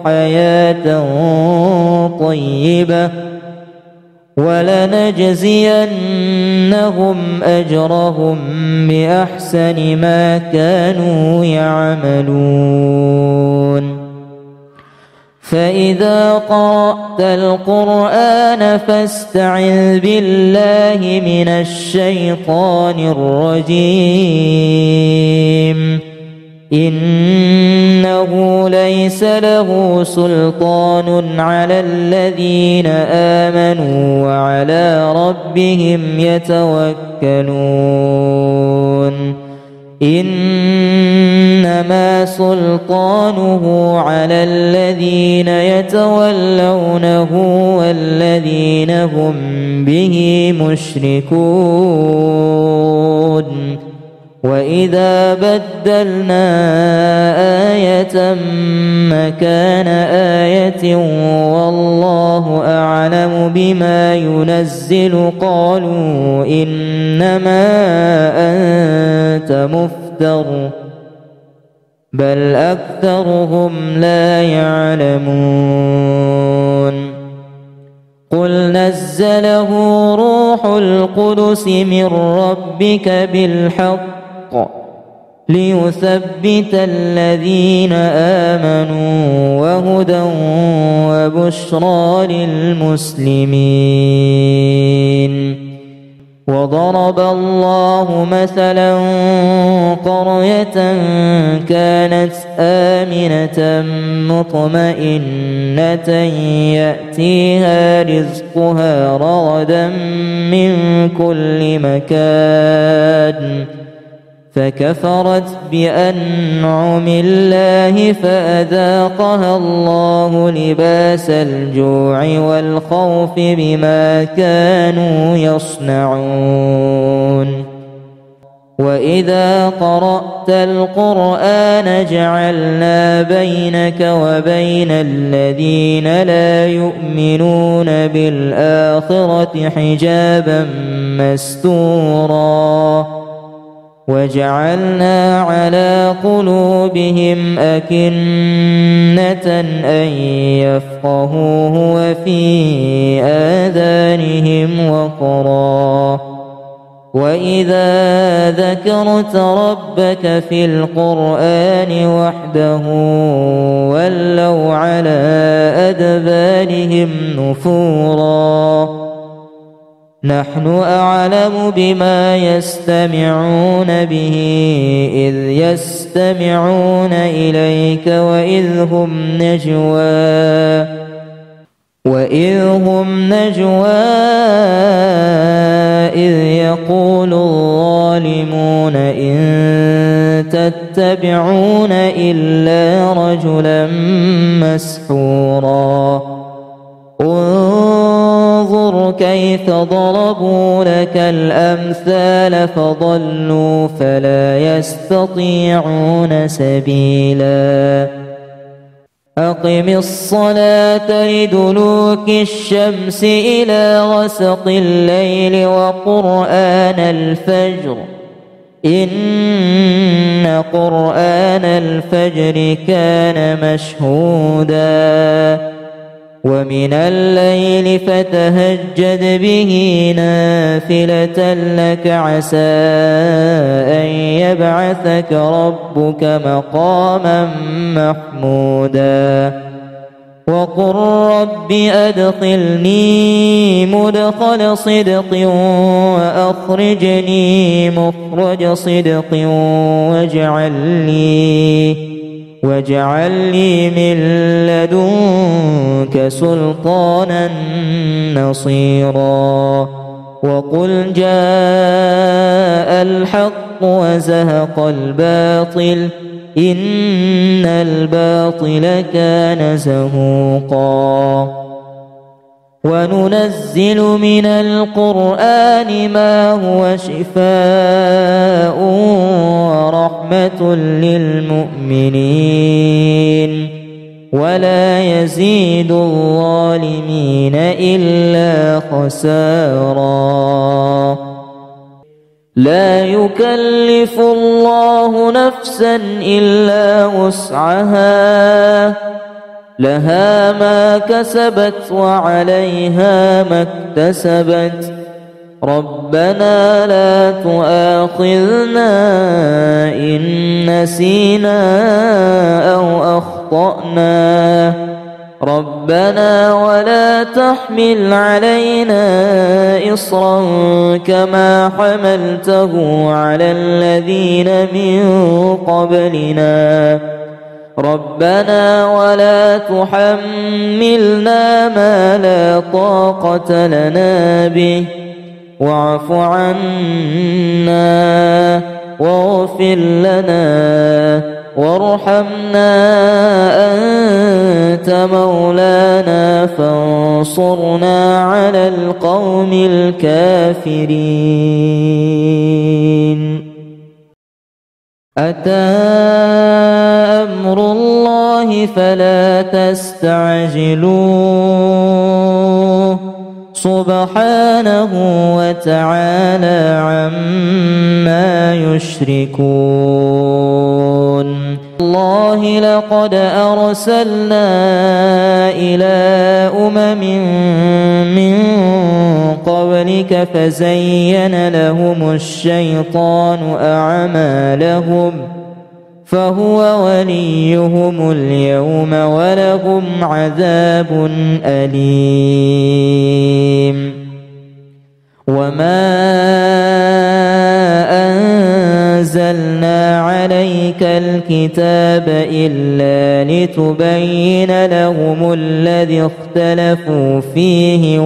S2: حياة طيبة ولنجزينهم أجرهم بأحسن ما كانوا يعملون فإذا قرأت القرآن فاستعذ بالله من الشيطان الرجيم إنه ليس له سلطان على الذين آمنوا وعلى ربهم يتوكلون إنما سلطانه على الذين يتولونه والذين هم به مشركون وإذا بدلنا آية مكان آية والله أعلم بما ينزل قالوا إنما أنت مفتر بل أكثرهم لا يعلمون قل نزله روح القدس من ربك بالحق ليثبت الذين آمنوا وهدى وبشرى للمسلمين وضرب الله مثلا قرية كانت آمنة مطمئنة يأتيها رزقها رغدا من كل مكان فكفرت بأنعم الله فأذاقها الله لباس الجوع والخوف بما كانوا يصنعون وإذا قرأت القرآن جعلنا بينك وبين الذين لا يؤمنون بالآخرة حجابا مستورا وجعلنا على قلوبهم أكنة أن يفقهوه وفي آذانهم وقرا وإذا ذكرت ربك في القرآن وحده ولوا على أدبارهم نفورا نحن أعلم بما يستمعون به إذ يستمعون إليك وإذ هم نجوى إذ يقول الظالمون إن تتبعون إلا رجلا مسحورا انظر كيف ضربوا لك الأمثال فضلوا فلا يستطيعون سبيلا أقم الصلاة لدلوك الشمس إلى غسق الليل وقرآن الفجر إن قرآن الفجر كان مشهودا ومن الليل فتهجد به نافلة لك عسى أن يبعثك ربك مقاما محمودا وقل رب أدخلني مدخل صدق وأخرجني مخرج صدق واجعل لي من لدنك سلطانا نصيرا وقل جاء الحق وزهق الباطل إن الباطل كان زهوقا وننزل من القرآن ما هو شفاء ورحمة للمؤمنين ولا يزيد الظالمين إلا خسارا لا يكلف الله نفسا إلا وسعها لها ما كسبت وعليها ما اكتسبت ربنا لا تؤاخذنا إن نسينا أو أخطأنا ربنا ولا تحمل علينا إصرا كما حملته على الذين من قبلنا ربنا ولا تحملنا ما لا طاقة لنا به واعف عنا واغفر لنا وارحمنا أنت مولانا فانصرنا على القوم الكافرين أتى أمر الله فلا تستعجلوه سبحانه وتعالى عما يشركون الله لقد أرسلنا إلى من قبلك فزين لهم الشيطان أعمالهم فهو وليهم اليوم ولهم عذاب أليم وما أنزلنا عليك الكتاب إلا لتبين لهم الذي اختلفوا فيه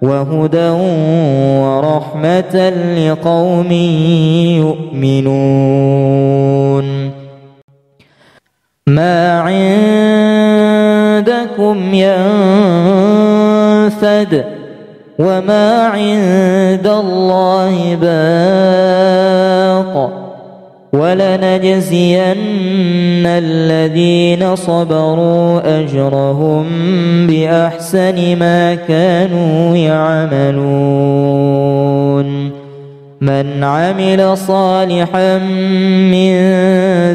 S2: وهدى ورحمة لقوم يؤمنون. ما عندكم ينفد وما عند الله باق ولنجزين الذين صبروا أجرهم بأحسن ما كانوا يعملون. من عمل صالحا من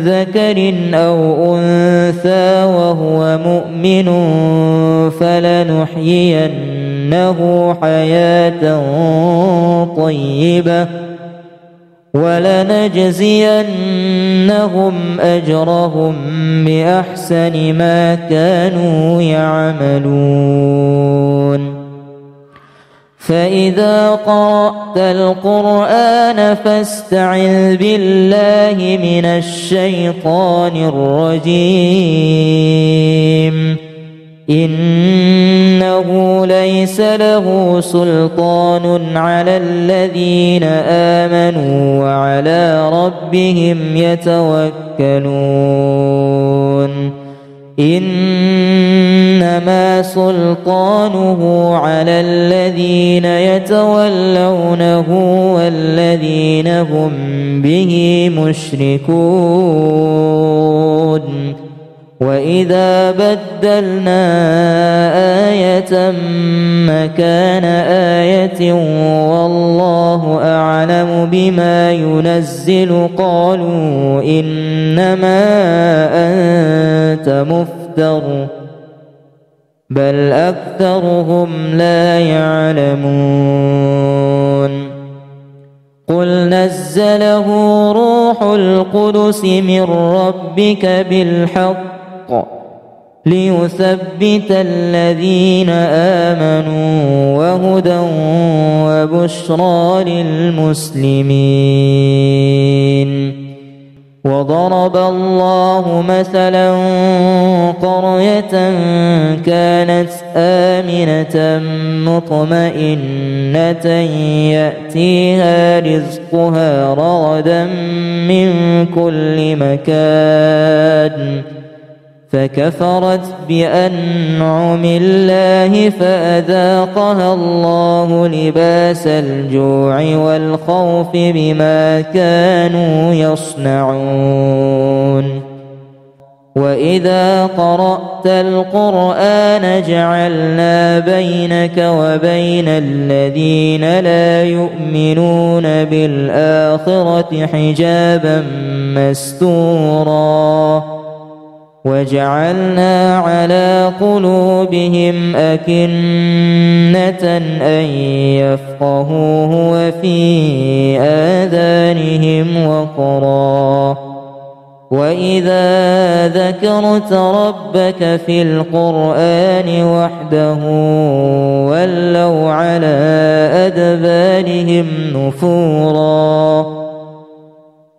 S2: ذكر أو أنثى وهو مؤمن فلنحيينه حياة طيبة ولنجزينهم أجرهم بأحسن ما كانوا يعملون. فإذا قرأت القرآن فاستعذ بالله من الشيطان الرجيم. إنه ليس له سلطان على الذين آمنوا وعلى ربهم يتوكلون. إنما سلطانه على الذين يتولونه والذين هم به مشركون. وإذا بدلنا آية مكان آية والله أعلم بما ينزل قالوا إنما أنت مفتر بل أكثرهم لا يعلمون. قل نزله روح القدس من ربك بالحق ليثبت الذين آمنوا وهدى وبشرى للمسلمين. وضرب الله مثلا قرية كانت آمنة مطمئنة يأتيها رزقها رغدا من كل مكان فكفرت بأنعم الله فأذاقها الله لباس الجوع والخوف بما كانوا يصنعون. وإذا قرأت القرآن جعلنا بينك وبين الذين لا يؤمنون بالآخرة حجابا مستورا وجعلنا على قلوبهم أكنة أن يفقهوه وفي آذانهم وقرا. وإذا ذكرت ربك في القرآن وحده ولوا على أدبارهم نفورا.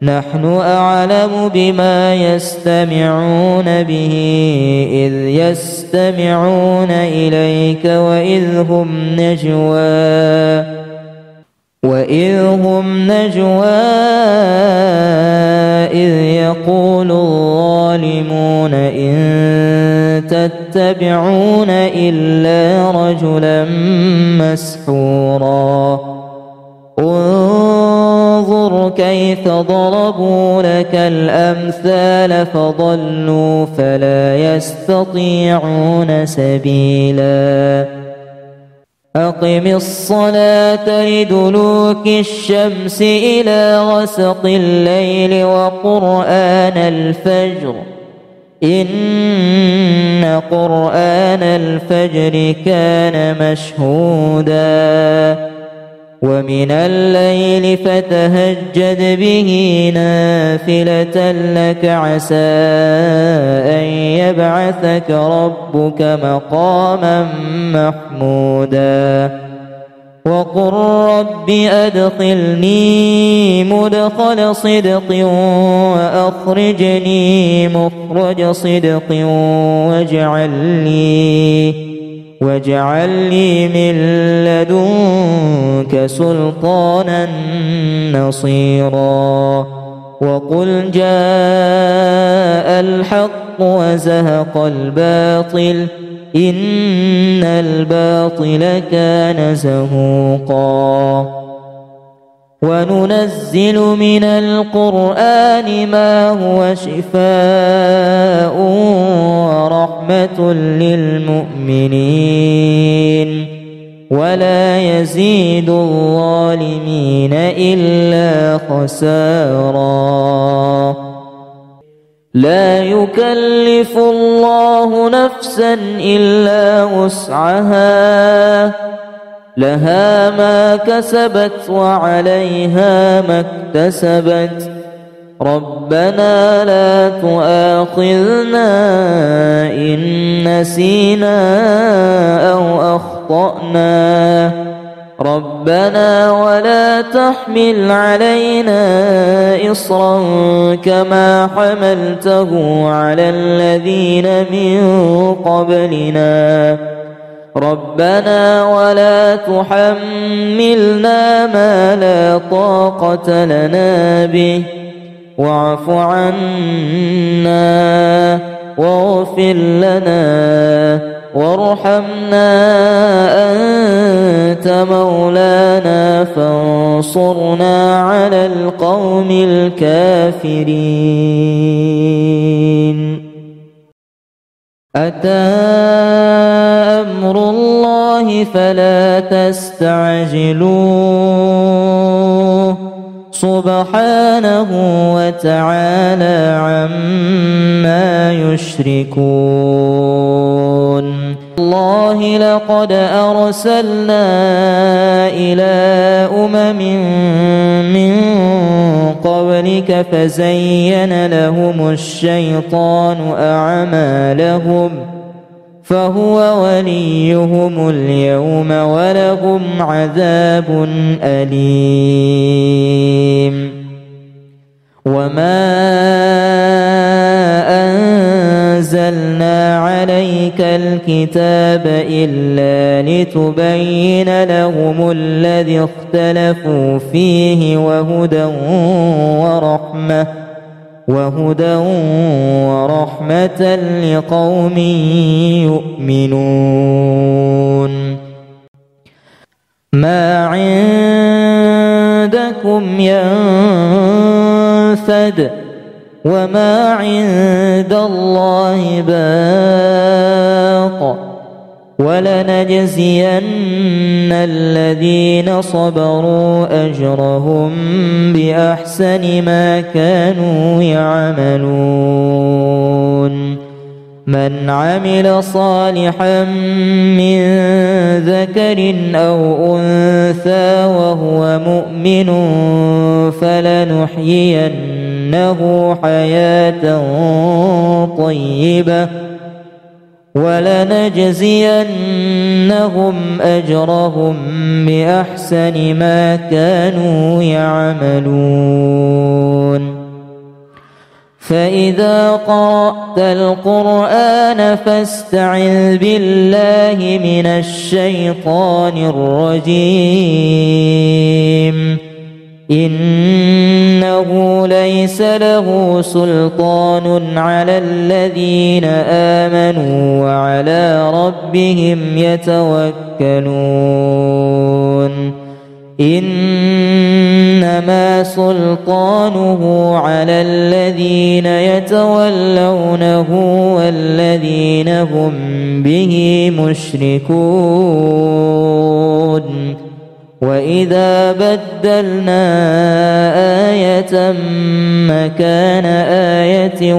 S2: نحن أعلم بما يستمعون به إذ يستمعون إليك وإذ هم نجوى إذ يقول الظالمون إن تتبعون إلا رجلا مسحورا. انظر كيف ضربوا لك الأمثال فضلوا فلا يستطيعون سبيلا. أقم الصلاة لدلوك الشمس إلى غسق الليل وقرآن الفجر إن قرآن الفجر كان مشهودا. ومن الليل فتهجد به نافلة لك عسى أن يبعثك ربك مقاما محمودا وقل رب أدخلني مدخل صدق وأخرجني مخرج صدق واجعل لي من لدنك سلطانا نصيرا وقل جاء الحق وزهق الباطل إن الباطل كان زهوقا وننزل من القرآن ما هو شفاء ورحمة للمؤمنين ولا يزيد الظالمين إلا خسارا لا يكلف الله نفسا إلا وسعها لها ما كسبت وعليها ما اكتسبت ربنا لا تؤاخذنا إن نسينا أو أخطأنا ربنا ولا تحمل علينا إصرا كما حملته على الذين من قبلنا ربنا ولا تحملنا ما لا طاقة لنا به واعف عنا واغفر لنا وارحمنا أنت مولانا فانصرنا على القوم الكافرين أتى أمر الله فلا تستعجلوه سبحانه وتعالى عما يشركون الله لقد أرسلنا إلى من قبلك فزين لهم الشيطان أعمالهم فهو وليهم اليوم ولهم عذاب أليم وما أنزلنا عليك الكتاب إلا لتبين لهم الذي اختلفوا فيه وهدى ورحمة لقوم يؤمنون ما عندكم ينفد وما عند الله باق ولنجزين الذين صبروا أجرهم بأحسن ما كانوا يعملون من عمل صالحا من ذكر أو أنثى وهو مؤمن فلنحيينه حياة طيبة ولنجزينهم أجرهم بأحسن ما كانوا يعملون فإذا قرأت القرآن فاستعذ بالله من الشيطان الرجيم إنه ليس له سلطان على الذين آمنوا وعلى ربهم يتوكلون إنما سلطانه على الذين يتولونه والذين هم به مشركون وإذا بدلنا آية مكان آية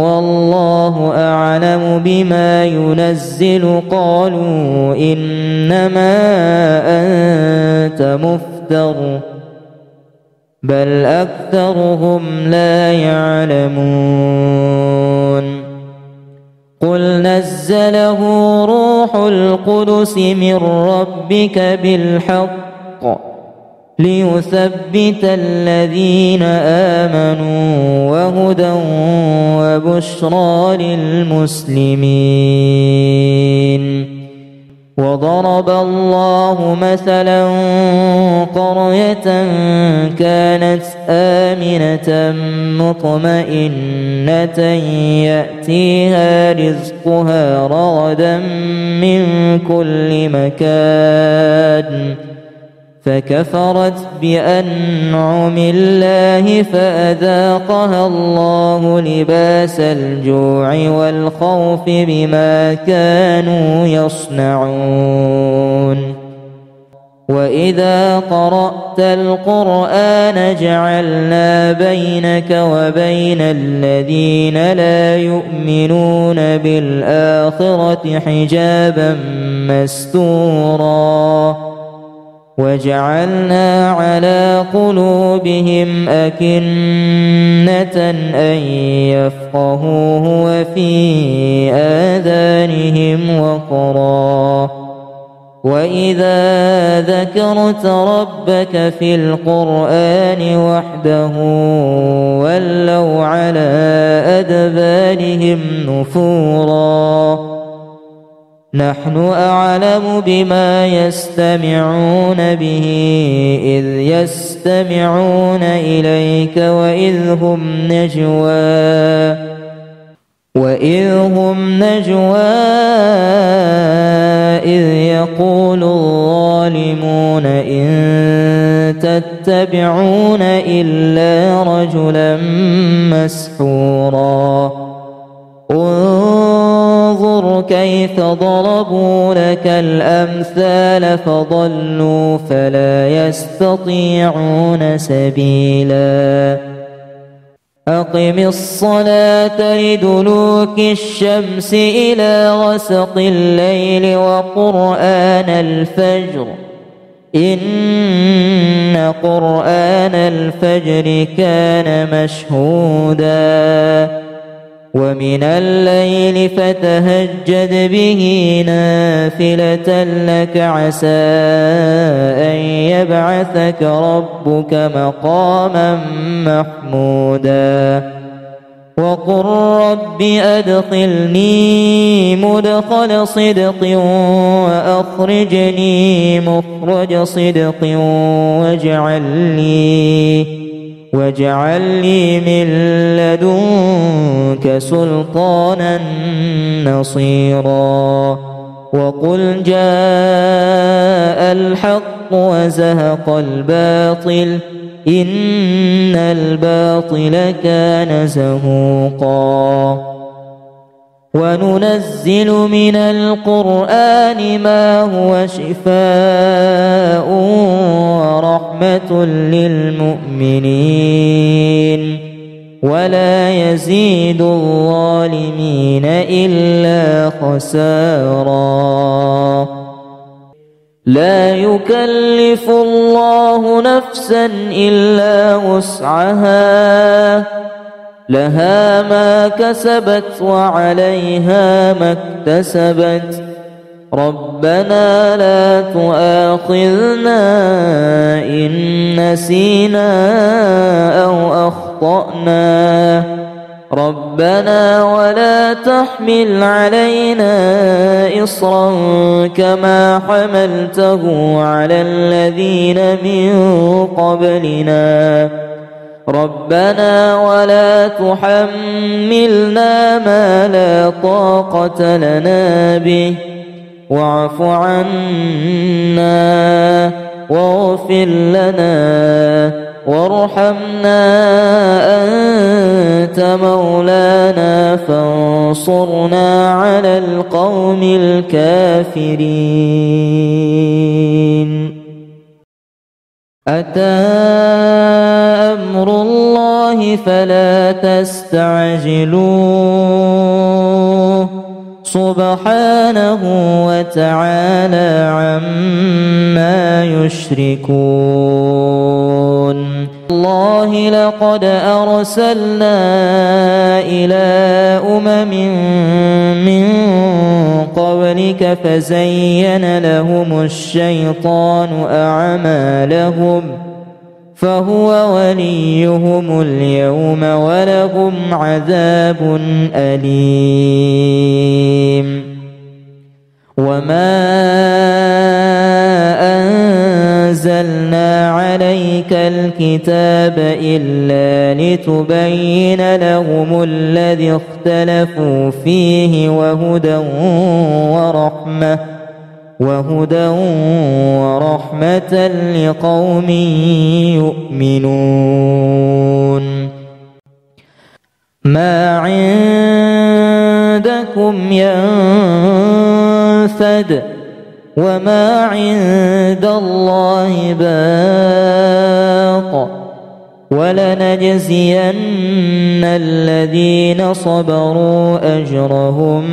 S2: والله أعلم بما ينزل قالوا إنما أنت مفتر بل أكثرهم لا يعلمون قل نزله روح القدس من ربك بالحق ليثبت الذين آمنوا وهدى وبشرى للمسلمين وضرب الله مثلا قرية كانت آمنة مطمئنة يأتيها رزقها رغدا من كل مكان فكفرت بأنعم الله فأذاقها الله لباس الجوع والخوف بما كانوا يصنعون وإذا قرأت القرآن جعلنا بينك وبين الذين لا يؤمنون بالآخرة حجابا مستورا وجعلنا على قلوبهم أكنة أن يفقهوه وفي آذانهم وقرا وإذا ذكرت ربك في القرآن وحده ولوا على أدبارهم نفورا نحن أعلم بما يستمعون به إذ يستمعون إليك وإذ هم نجوى إذ يقول الظالمون إن تتبعون إلا رجلا مسحورا انظر كيف ضربوا لك الأمثال فضلوا فلا يستطيعون سبيلا أقم الصلاة لدلوك الشمس إلى غسق الليل وقرآن الفجر إن قرآن الفجر كان مشهودا ومن الليل فتهجد به نافلة لك عسى أن يبعثك ربك مقاما محمودا وقل رب أدخلني مدخل صدق وأخرجني مخرج صدق واجعل لي من لدنك سلطانا نصيرا وقل جاء الحق وزهق الباطل إن الباطل كان زهوقا وننزل من القرآن ما هو شفاء ورحمة للمؤمنين ولا يزيد الظالمين إلا خسارا لا يكلف الله نفسا إلا وسعها لها ما كسبت وعليها ما اكتسبت ربنا لا تؤاخذنا إن نسينا أو أخطأنا ربنا ولا تحمل علينا إصرا كما حملته على الذين من قبلنا ربنا ولا تحملنا ما لا طاقة لنا به واعف عنا واغفر لنا وارحمنا أنت مولانا فانصرنا على القوم الكافرين أتى أمر الله فلا تستعجلوه سبحانه وتعالى عما يشركون الله لقد أرسلنا إلى أمم من قبلك فزين لهم الشيطان أعمالهم فهو وليهم اليوم ولهم عذاب أليم وما أنزلنا عليك الكتاب إلا لتبين لهم الذي اختلفوا فيه وهدى ورحمة لقوم يؤمنون ما عندكم ينفد وما عند الله باق ولنجزين الذين صبروا أجرهم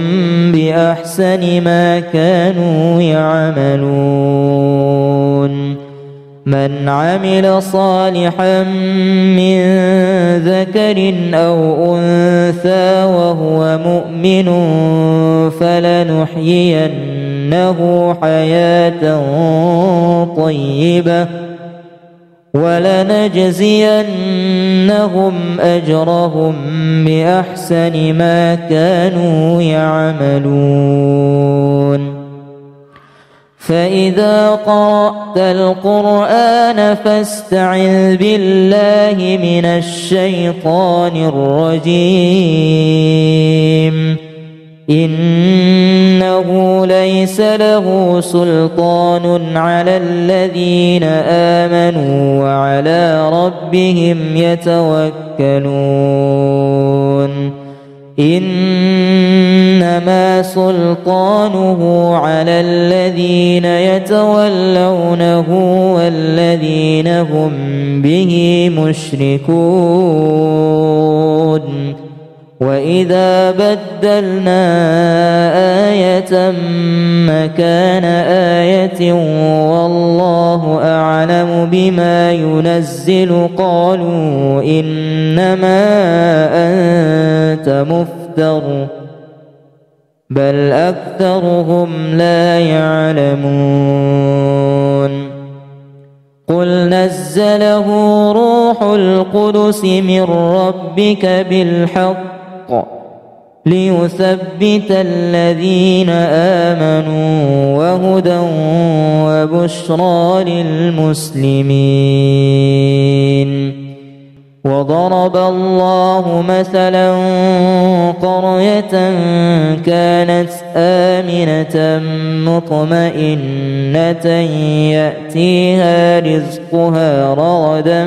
S2: بأحسن ما كانوا يعملون من عمل صالحا من ذكر أو أنثى وهو مؤمن فلنحيينه حياة طيبة ولنجزينهم أجرهم بأحسن ما كانوا يعملون فإذا قرأت القرآن فاستعذ بالله من الشيطان الرجيم إنه ليس له سلطان على الذين آمنوا وعلى ربهم يتوكلون إنما سلطانه على الذين يتولونه والذين هم به مشركون وإذا بدلنا آية مكان آية والله أعلم بما ينزل قالوا إنما أنت مفتر بل أكثرهم لا يعلمون قل نزله روح القدس من ربك بالحق ليثبت الذين آمنوا وهدى وبشرى للمسلمين وضرب الله مثلا قرية كانت آمنة مطمئنة يأتيها رزقها رغدا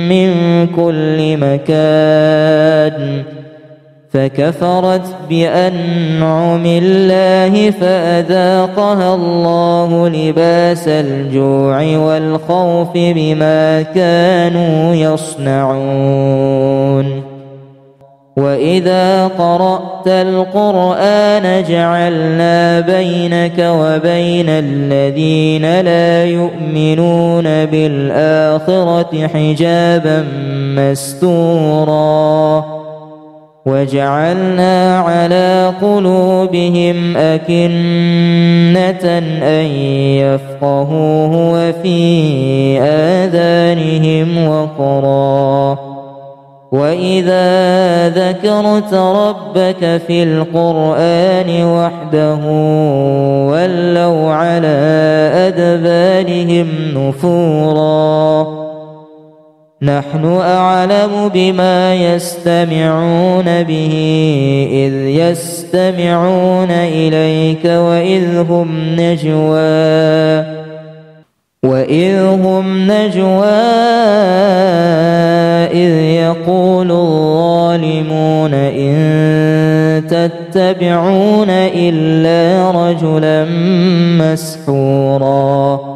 S2: من كل مكان فكفرت بأنعم الله فأذاقها الله لباس الجوع والخوف بما كانوا يصنعون وإذا قرأت القرآن جعلنا بينك وبين الذين لا يؤمنون بالآخرة حجابا مستورا وجعلنا على قلوبهم أكنة أن يفقهوه وفي آذانهم وقرا وإذا ذكرت ربك في القرآن وحده ولوا على أدبارهم نفورا نحن أعلم بما يستمعون به إذ يستمعون إليك وإذ هم نجوى إذ يقول الظالمون إن تتبعون إلا رجلا مسحورا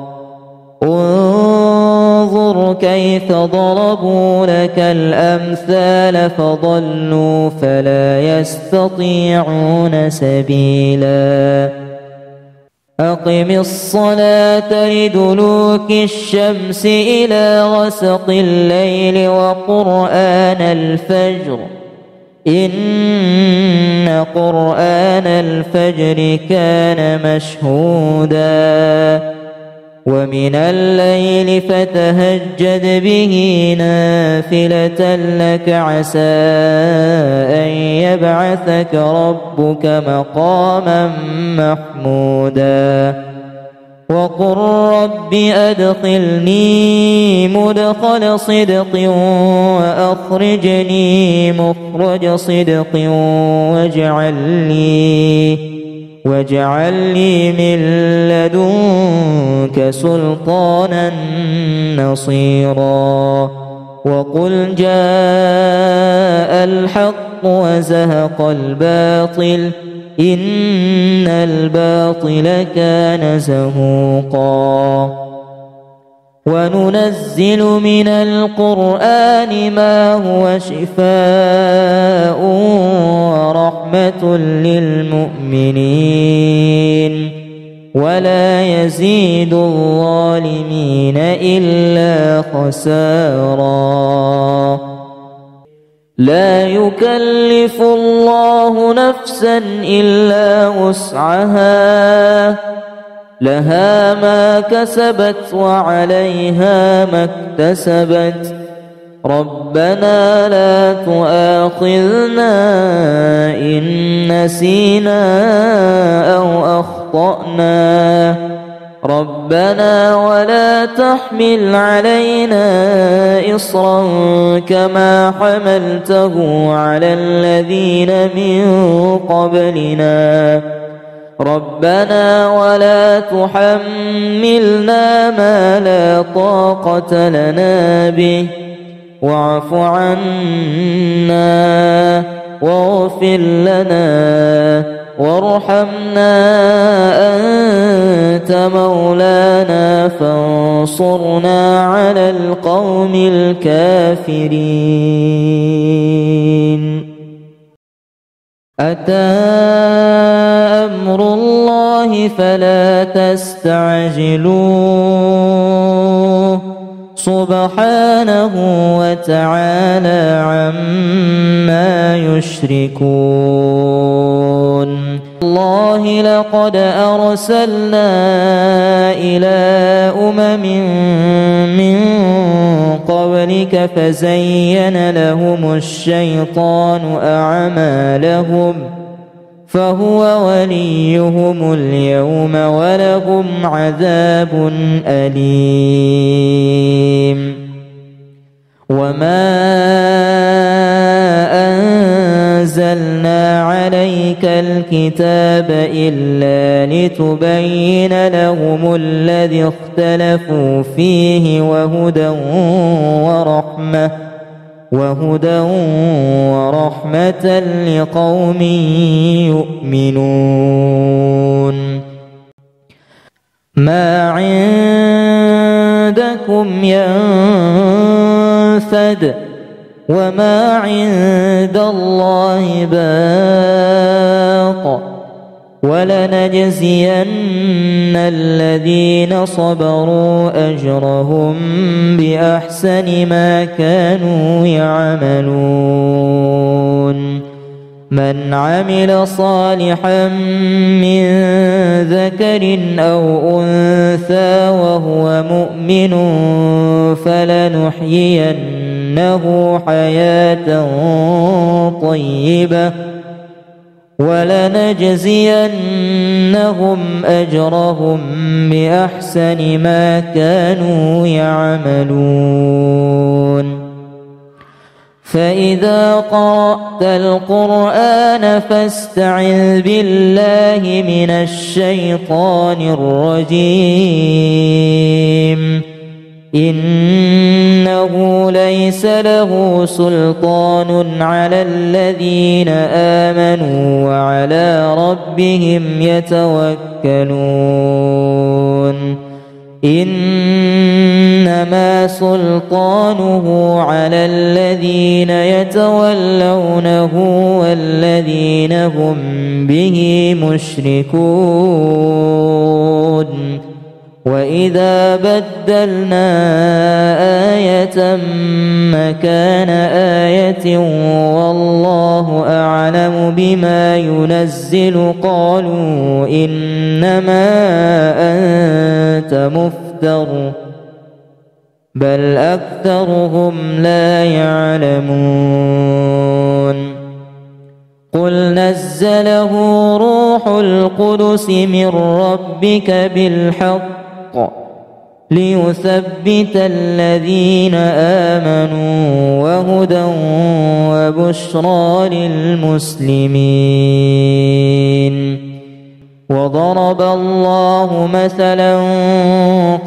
S2: انظر كيف ضربوا لك الأمثال فضلوا فلا يستطيعون سبيلا أقم الصلاة لدلوك الشمس إلى غسق الليل وقرآن الفجر إن قرآن الفجر كان مشهودا ومن الليل فتهجد به نافلة لك عسى أن يبعثك ربك مقاما محمودا وقل رب أدخلني مدخل صدق وأخرجني مخرج صدق واجعل لي من لدنك سلطانا نصيرا وقل جاء الحق وزهق الباطل إن الباطل كان زهوقا وننزل من القرآن ما هو شفاء ورحمة للمؤمنين ولا يزيد الظالمين إلا خسارا لا يكلف الله نفسا إلا وسعها لها ما كسبت وعليها ما اكتسبت ربنا لا تؤاخذنا إن نسينا أو أخطأنا ربنا ولا تحمل علينا إصرا كما حملته على الذين من قبلنا ربنا ولا تحملنا ما لا طاقة لنا به واعف عنا واغفر لنا وارحمنا أنت مولانا فانصرنا على القوم الكافرين أتى أمر الله فلا تستعجلوه سبحانه وتعالى عما يشركون الله لقد أرسلنا إلى من قبلك فزين لهم الشيطان أعمالهم فهو وليهم اليوم ولهم عذاب أليم وما أنزلنا عليك الكتاب إلا لتبين لهم الذي اختلفوا فيه وهدى ورحمة لقوم يؤمنون ما عندكم ينفد وما عند الله باق ولنجزين الذين صبروا أجرهم بأحسن ما كانوا يعملون من عمل صالحا من ذكر أو أنثى وهو مؤمن فلنحيينه حياة طيبة ولنجزينهم أجرهم بأحسن ما كانوا يعملون فإذا قرأت القرآن فاستعذ بالله من الشيطان الرجيم إنه ليس له سلطان على الذين آمنوا وعلى ربهم يتوكلون إنما سلطانه على الذين يتولونه والذين هم به مشركون وإذا بدلنا آية مكان آية والله أعلم بما ينزل قالوا إنما أنت مفتر بل أكثرهم لا يعلمون قل نزله روح القدس من ربك بالحق ليثبت الذين آمنوا وهدى وبشرى للمسلمين وضرب الله مثلا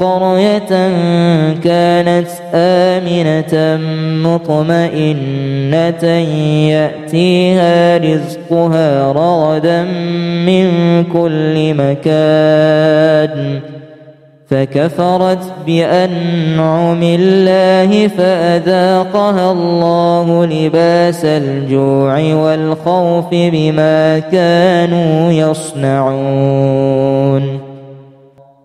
S2: قرية كانت آمنة مطمئنة يأتيها رزقها رغدا من كل مكان فكفرت بأنعم الله فأذاقها الله لباس الجوع والخوف بما كانوا يصنعون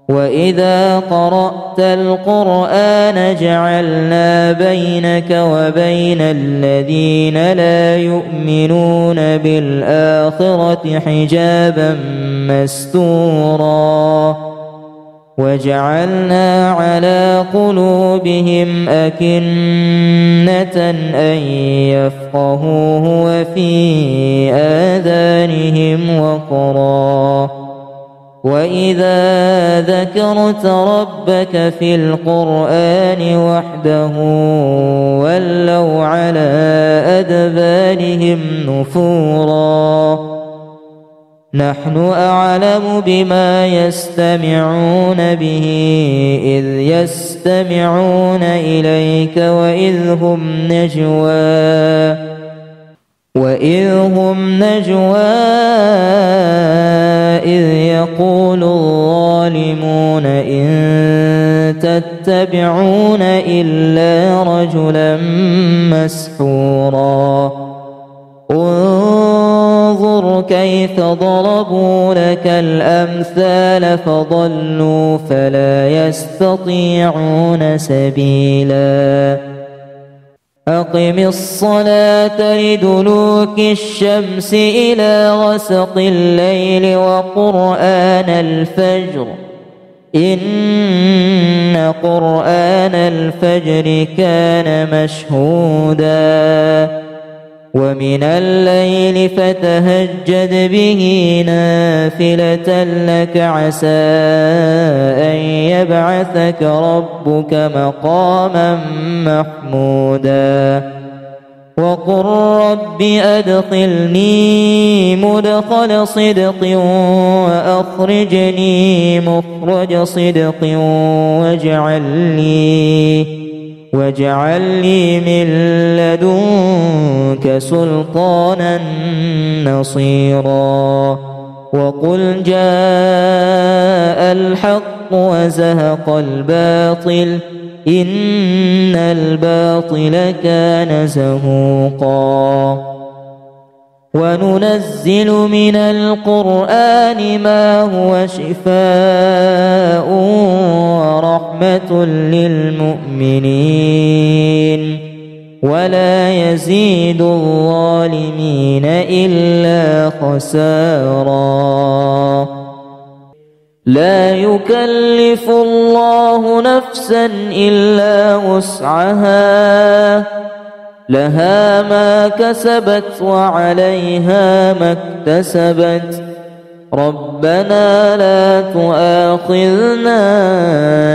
S2: وإذا قرأت القرآن جعلنا بينك وبين الذين لا يؤمنون بالآخرة حجابا مستورا وجعلنا على قلوبهم أكنة أن يفقهوه وفي آذانهم وقرا وإذا ذكرت ربك في القرآن وحده ولوا على أدبارهم نفورا نحن أعلم بما يستمعون به إذ يستمعون إليك وإذ هم نجوى إذ يقول الظالمون إن تتبعون إلا رجلا مسحورا انظر كيف ضربوا لك الأمثال فضلوا فلا يستطيعون سبيلا أقم الصلاة لدلوك الشمس إلى غسق الليل وقرآن الفجر إن قرآن الفجر كان مشهودا ومن الليل فتهجد به نافلة لك عسى أن يبعثك ربك مقاما محمودا وقل رب أدخلني مدخل صدق وأخرجني مخرج صدق واجعل لي من لدنك سلطانا نصيرا وقل جاء الحق وزهق الباطل إن الباطل كان زهوقا وننزل من القرآن ما هو شفاء ورحمة للمؤمنين ولا يزيد الظالمين إلا خسارا لا يكلف الله نفسا إلا وسعها لها ما كسبت وعليها ما اكتسبت ربنا لا تؤاخذنا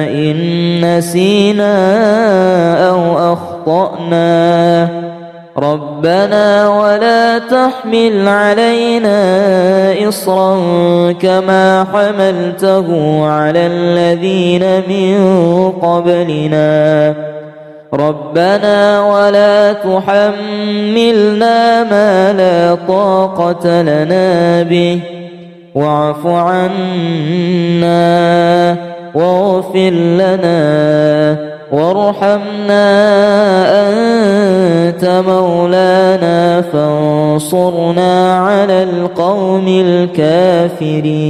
S2: إن نسينا أو أخطأنا ربنا ولا تحمل علينا إصرا كما حملته على الذين من قبلنا ربنا ولا تحملنا ما لا طاقة لنا به واعف عنا واغفر لنا وارحمنا أنت مولانا فانصرنا على القوم الكافرين.